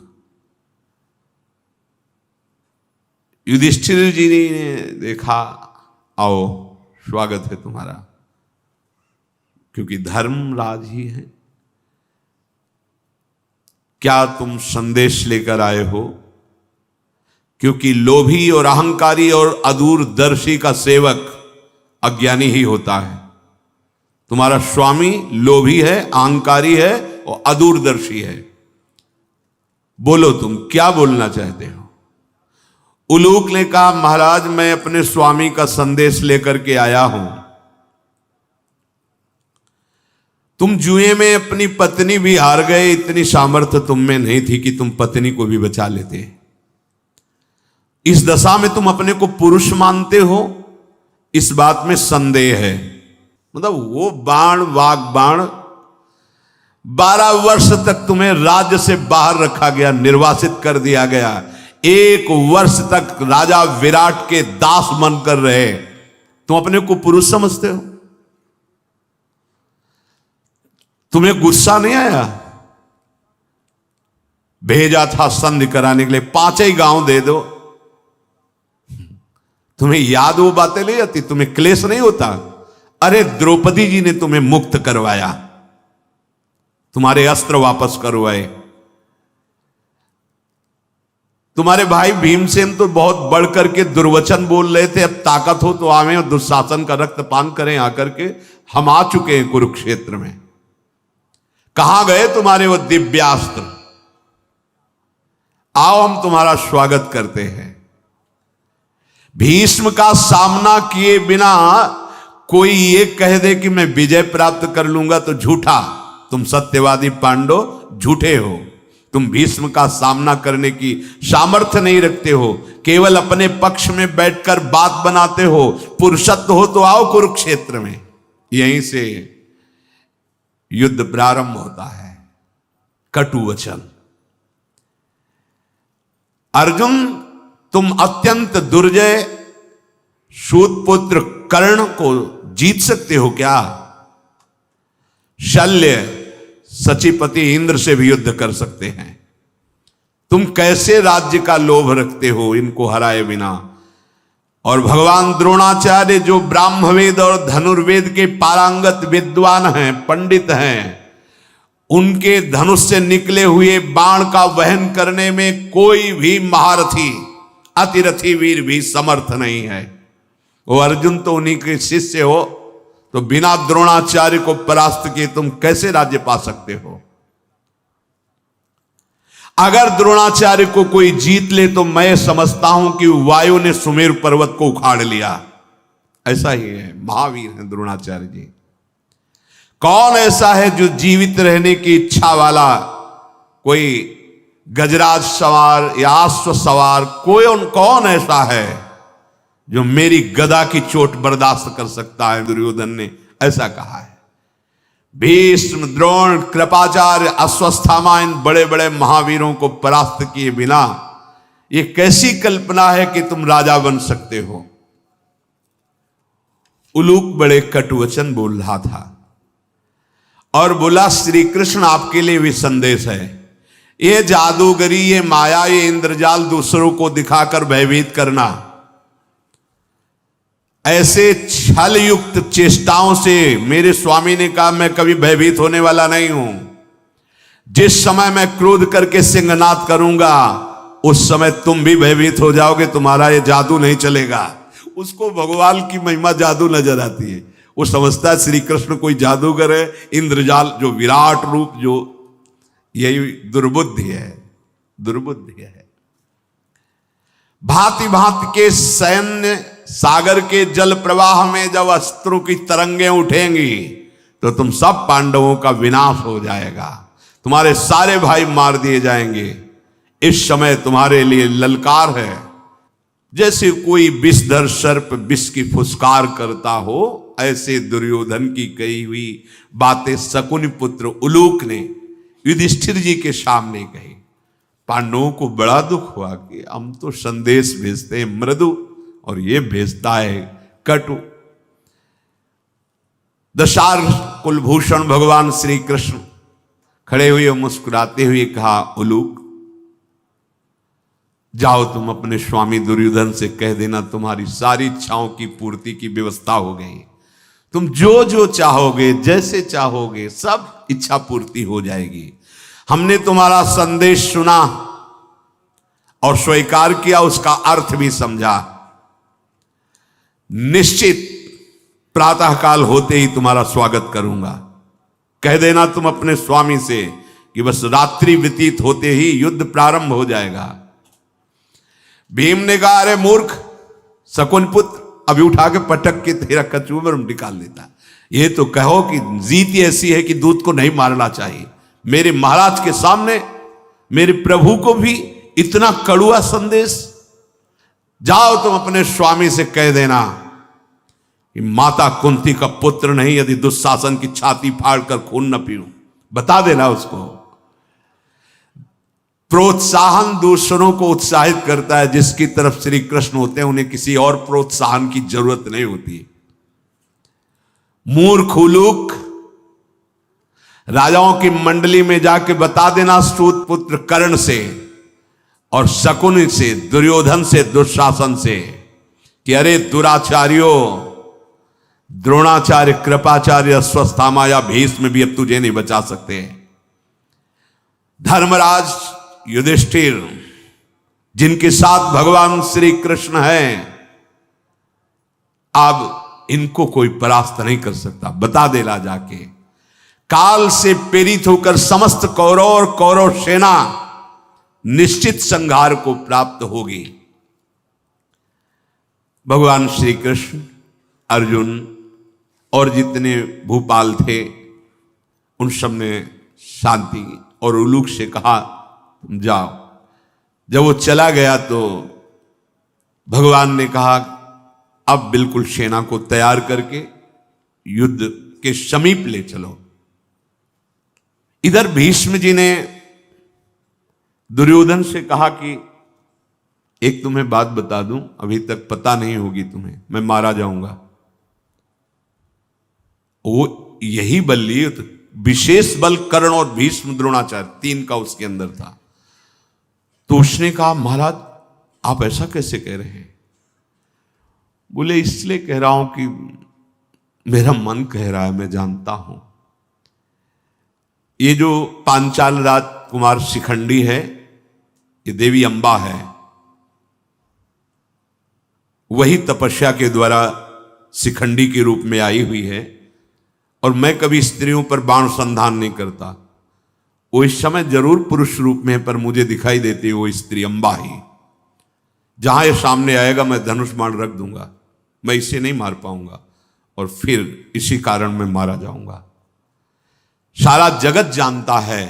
युधिष्ठिर जी ने देखा, आओ स्वागत है तुम्हारा, क्योंकि धर्मराज ही है। क्या तुम संदेश लेकर आए हो? क्योंकि लोभी और अहंकारी और अदूरदर्शी का सेवक अज्ञानी ही होता है। तुम्हारा स्वामी लोभी है, अहंकारी है और अदूरदर्शी है। बोलो तुम क्या बोलना चाहते हो? उलूक ने कहा, महाराज मैं अपने स्वामी का संदेश लेकर के आया हूं। तुम जुए में अपनी पत्नी भी हार गए, इतनी सामर्थ्य तुम में नहीं थी कि तुम पत्नी को भी बचा लेते। इस दशा में तुम अपने को पुरुष मानते हो, इस बात में संदेह है। मतलब वो बाण वाग बाण 12 वर्ष तक तुम्हें राज्य से बाहर रखा गया, निर्वासित कर दिया गया। 1 वर्ष तक राजा विराट के दास बनकर रहे, तुम अपने को पुरुष समझते हो? तुम्हें गुस्सा नहीं आया? भेजा था संधि कराने के लिए, 5 ही गांव दे दो। तुम्हें याद वो बातें नहीं आती? तुम्हें क्लेश नहीं होता? अरे द्रौपदी जी ने तुम्हें मुक्त करवाया, तुम्हारे अस्त्र वापस करवाए। तुम्हारे भाई भीमसेन तो बहुत बढ़ करके दुर्वचन बोल रहे थे, अब ताकत हो तो आवे और दुशासन का रक्तपान करें आकर के। हम आ चुके हैं कुरुक्षेत्र में। कहां गए तुम्हारे वो दिव्यास्त्र? आओ हम तुम्हारा स्वागत करते हैं। भीष्म का सामना किए बिना कोई ये कह दे कि मैं विजय प्राप्त कर लूंगा तो झूठा। तुम सत्यवादी पांडव झूठे हो। तुम भीष्म का सामना करने की सामर्थ्य नहीं रखते हो, केवल अपने पक्ष में बैठकर बात बनाते हो। पुरुषत्व हो तो आओ कुरुक्षेत्र में। यहीं से युद्ध प्रारंभ होता है। कटु वचन। अर्जुन तुम अत्यंत दुर्जय सूतपुत्र कर्ण को जीत सकते हो क्या? शल्य सचिपति इंद्र से भी युद्ध कर सकते हैं। तुम कैसे राज्य का लोभ रखते हो इनको हराए बिना? और भगवान द्रोणाचार्य जो ब्राह्मवेद और धनुर्वेद के पारंगत विद्वान हैं, पंडित हैं, उनके धनुष से निकले हुए बाण का वहन करने में कोई भी महारथी अतिरथी वीर भी समर्थ नहीं है। वो अर्जुन तो उन्हीं के शिष्य हो, तो बिना द्रोणाचार्य को परास्त किए तुम कैसे राज्य पा सकते हो? अगर द्रोणाचार्य को कोई जीत ले तो मैं समझता हूं कि वायु ने सुमेरु पर्वत को उखाड़ लिया। ऐसा ही है, महावीर हैं द्रोणाचार्य जी। कौन ऐसा है जो जीवित रहने की इच्छा वाला, कोई गजराज सवार या अश्व सवार, कौन ऐसा है जो मेरी गदा की चोट बर्दाश्त कर सकता है? दुर्योधन ने ऐसा कहा है। भीष्म, द्रोण, कृपाचार्य, अश्वत्थामा, इन बड़े बड़े महावीरों को परास्त किए बिना ये कैसी कल्पना है कि तुम राजा बन सकते हो? उलूक बड़े कटुवचन बोल रहा था और बोला, श्री कृष्ण आपके लिए भी संदेश है। ये जादूगरी, ये माया, ये इंद्रजाल दूसरों को दिखाकर भयभीत करना, ऐसे छल युक्त चेष्टाओं से मेरे स्वामी ने कहा मैं कभी भयभीत होने वाला नहीं हूं। जिस समय मैं क्रोध करके सिंहनाद करूंगा उस समय तुम भी भयभीत हो जाओगे, तुम्हारा ये जादू नहीं चलेगा। उसको भगवान की महिमा जादू नजर आती है। वो समझता है श्री कृष्ण कोई जादूगर है, इंद्रजाल जो विराट रूप, जो यही दुर्बुद्धि है, दुर्बुद्धि है। भांति भांति के सैन्य सागर के जल प्रवाह में जब अस्त्रों की तरंगें उठेंगी तो तुम सब पांडवों का विनाश हो जाएगा, तुम्हारे सारे भाई मार दिए जाएंगे। इस समय तुम्हारे लिए ललकार है। जैसे कोई विषधर सर्प विष की फुसकार करता हो, ऐसे दुर्योधन की कही हुई बातें शकुनि पुत्र उलूक ने युधिष्ठिर जी के सामने कही। पांडवों को बड़ा दुख हुआ कि हम तो संदेश भेजते हैं मृदु और ये भेजता है कटु। दशार कुलभूषण भगवान श्री कृष्ण खड़े हुए और मुस्कुराते हुए कहा, उलूक जाओ तुम अपने स्वामी दुर्योधन से कह देना तुम्हारी सारी इच्छाओं की पूर्ति की व्यवस्था हो गई। तुम जो जो चाहोगे, जैसे चाहोगे, सब इच्छा पूर्ति हो जाएगी। हमने तुम्हारा संदेश सुना और स्वीकार किया, उसका अर्थ भी समझा। निश्चित प्रातःकाल होते ही तुम्हारा स्वागत करूंगा। कह देना तुम अपने स्वामी से कि बस रात्रि व्यतीत होते ही युद्ध प्रारंभ हो जाएगा। भीम ने कहा, अरे मूर्ख शकुन पुत्र, अभी उठा के पटक के तेरा कचूमर निकाल देता। ये तो कहो कि जीत ऐसी है कि दूत को नहीं मारना चाहिए। मेरे महाराज के सामने मेरे प्रभु को भी इतना कड़ुआ संदेश। जाओ तुम अपने स्वामी से कह देना कि माता कुंती का पुत्र नहीं, यदि दुशासन की छाती फाड़कर खून न पीऊं। बता देना उसको। प्रोत्साहन दूसरों को उत्साहित करता है। जिसकी तरफ श्री कृष्ण होते हैं उन्हें किसी और प्रोत्साहन की जरूरत नहीं होती। मूर्ख उलूक, राजाओं की मंडली में जाके बता देना सूत पुत्र कर्ण से और शकुनि से, दुर्योधन से, दुशासन से कि अरे दुराचार्यों, द्रोणाचार्य, कृपाचार्य, अश्वत्थामा या भीष्म भी अब तुझे नहीं बचा सकते। धर्मराज युधिष्ठिर, जिनके साथ भगवान श्री कृष्ण हैं, अब इनको कोई परास्त नहीं कर सकता। बता देला जाके। काल से प्रेरित होकर समस्त कौरव और कौरव सेना निश्चित संहार को प्राप्त होगी। भगवान श्री कृष्ण, अर्जुन और जितने भूपाल थे उन सब ने शांति और उलूक से कहा तुम जाओ। जब वो चला गया तो भगवान ने कहा अब बिल्कुल सेना को तैयार करके युद्ध के समीप ले चलो। इधर भीष्म जी ने दुर्योधन से कहा कि एक तुम्हें बात बता दूं, अभी तक पता नहीं होगी तुम्हें, मैं मारा जाऊंगा। वो यही बल लिए, विशेष बल कर्ण और भीष्म द्रोणाचार्य तीन का उसके अंदर था। तो उसने कहा महाराज आप ऐसा कैसे कह रहे हैं? बोले इसलिए कह रहा हूं कि मेरा मन कह रहा है, मैं जानता हूं। ये जो पांचाल राजकुमार शिखंडी है, ये देवी अंबा है, वही तपस्या के द्वारा शिखंडी के रूप में आई हुई है। और मैं कभी स्त्रियों पर बाण संधान नहीं करता। वो इस समय जरूर पुरुष रूप में है, पर मुझे दिखाई देती है वो स्त्री अंबा ही। जहां ये सामने आएगा मैं धनुष बाण रख दूंगा, मैं इसे नहीं मार पाऊंगा और फिर इसी कारण मैं मारा जाऊंगा। सारा जगत जानता है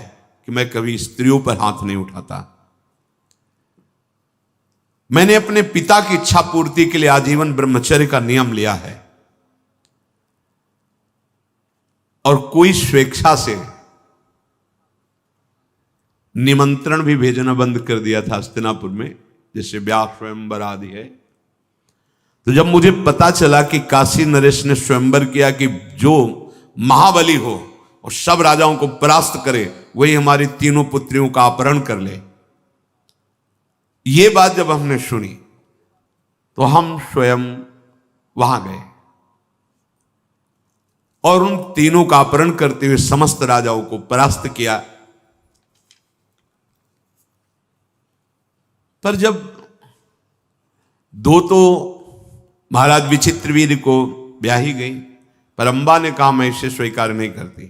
कि मैं कभी स्त्रियों पर हाथ नहीं उठाता। मैंने अपने पिता की इच्छा पूर्ति के लिए आजीवन ब्रह्मचर्य का नियम लिया है और कोई स्वेच्छा से निमंत्रण भी भेजना बंद कर दिया था हस्तिनापुर में, जैसे ब्याह स्वयंवर आदि है। तो जब मुझे पता चला कि काशी नरेश ने स्वयंवर किया कि जो महाबली हो और सब राजाओं को परास्त करे वही हमारी तीनों पुत्रियों का अपहरण कर ले, ये बात जब हमने सुनी तो हम स्वयं वहां गए और उन तीनों का अपहरण करते हुए समस्त राजाओं को परास्त किया। पर जब दो तो महाराज विचित्रवीर्य को ब्याही गई, पर अंबा ने कहा मैं इसे स्वीकार नहीं करती,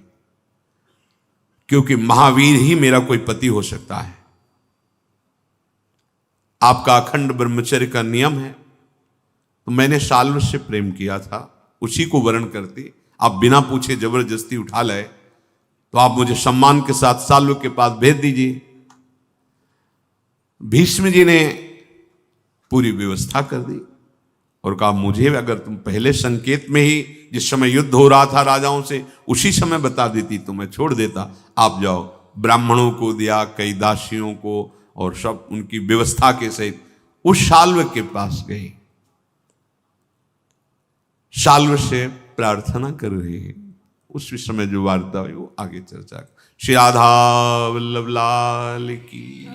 क्योंकि महावीर ही मेरा कोई पति हो सकता है। आपका अखंड ब्रह्मचर्य का नियम है। तो मैंने साल्व से प्रेम किया था, उसी को वर्ण करती। आप बिना पूछे जबरदस्ती उठा लाए तो आप मुझे सम्मान के साथ साल्व के पास भेज दीजिए। भीष्म जी ने पूरी व्यवस्था कर दी और कहा मुझे अगर तुम पहले संकेत में ही, जिस समय युद्ध हो रहा था राजाओं से, उसी समय बता देती तो मैं छोड़ देता। आप जाओ। ब्राह्मणों को दिया, कई दासियों को, और सब उनकी व्यवस्था के सहित उस शाल्व के पास गई। शाल्व से प्रार्थना कर रही है। उस समय जो वार्ता हुई वो आगे चर्चा। श्री राधा वल्लभ लाल की।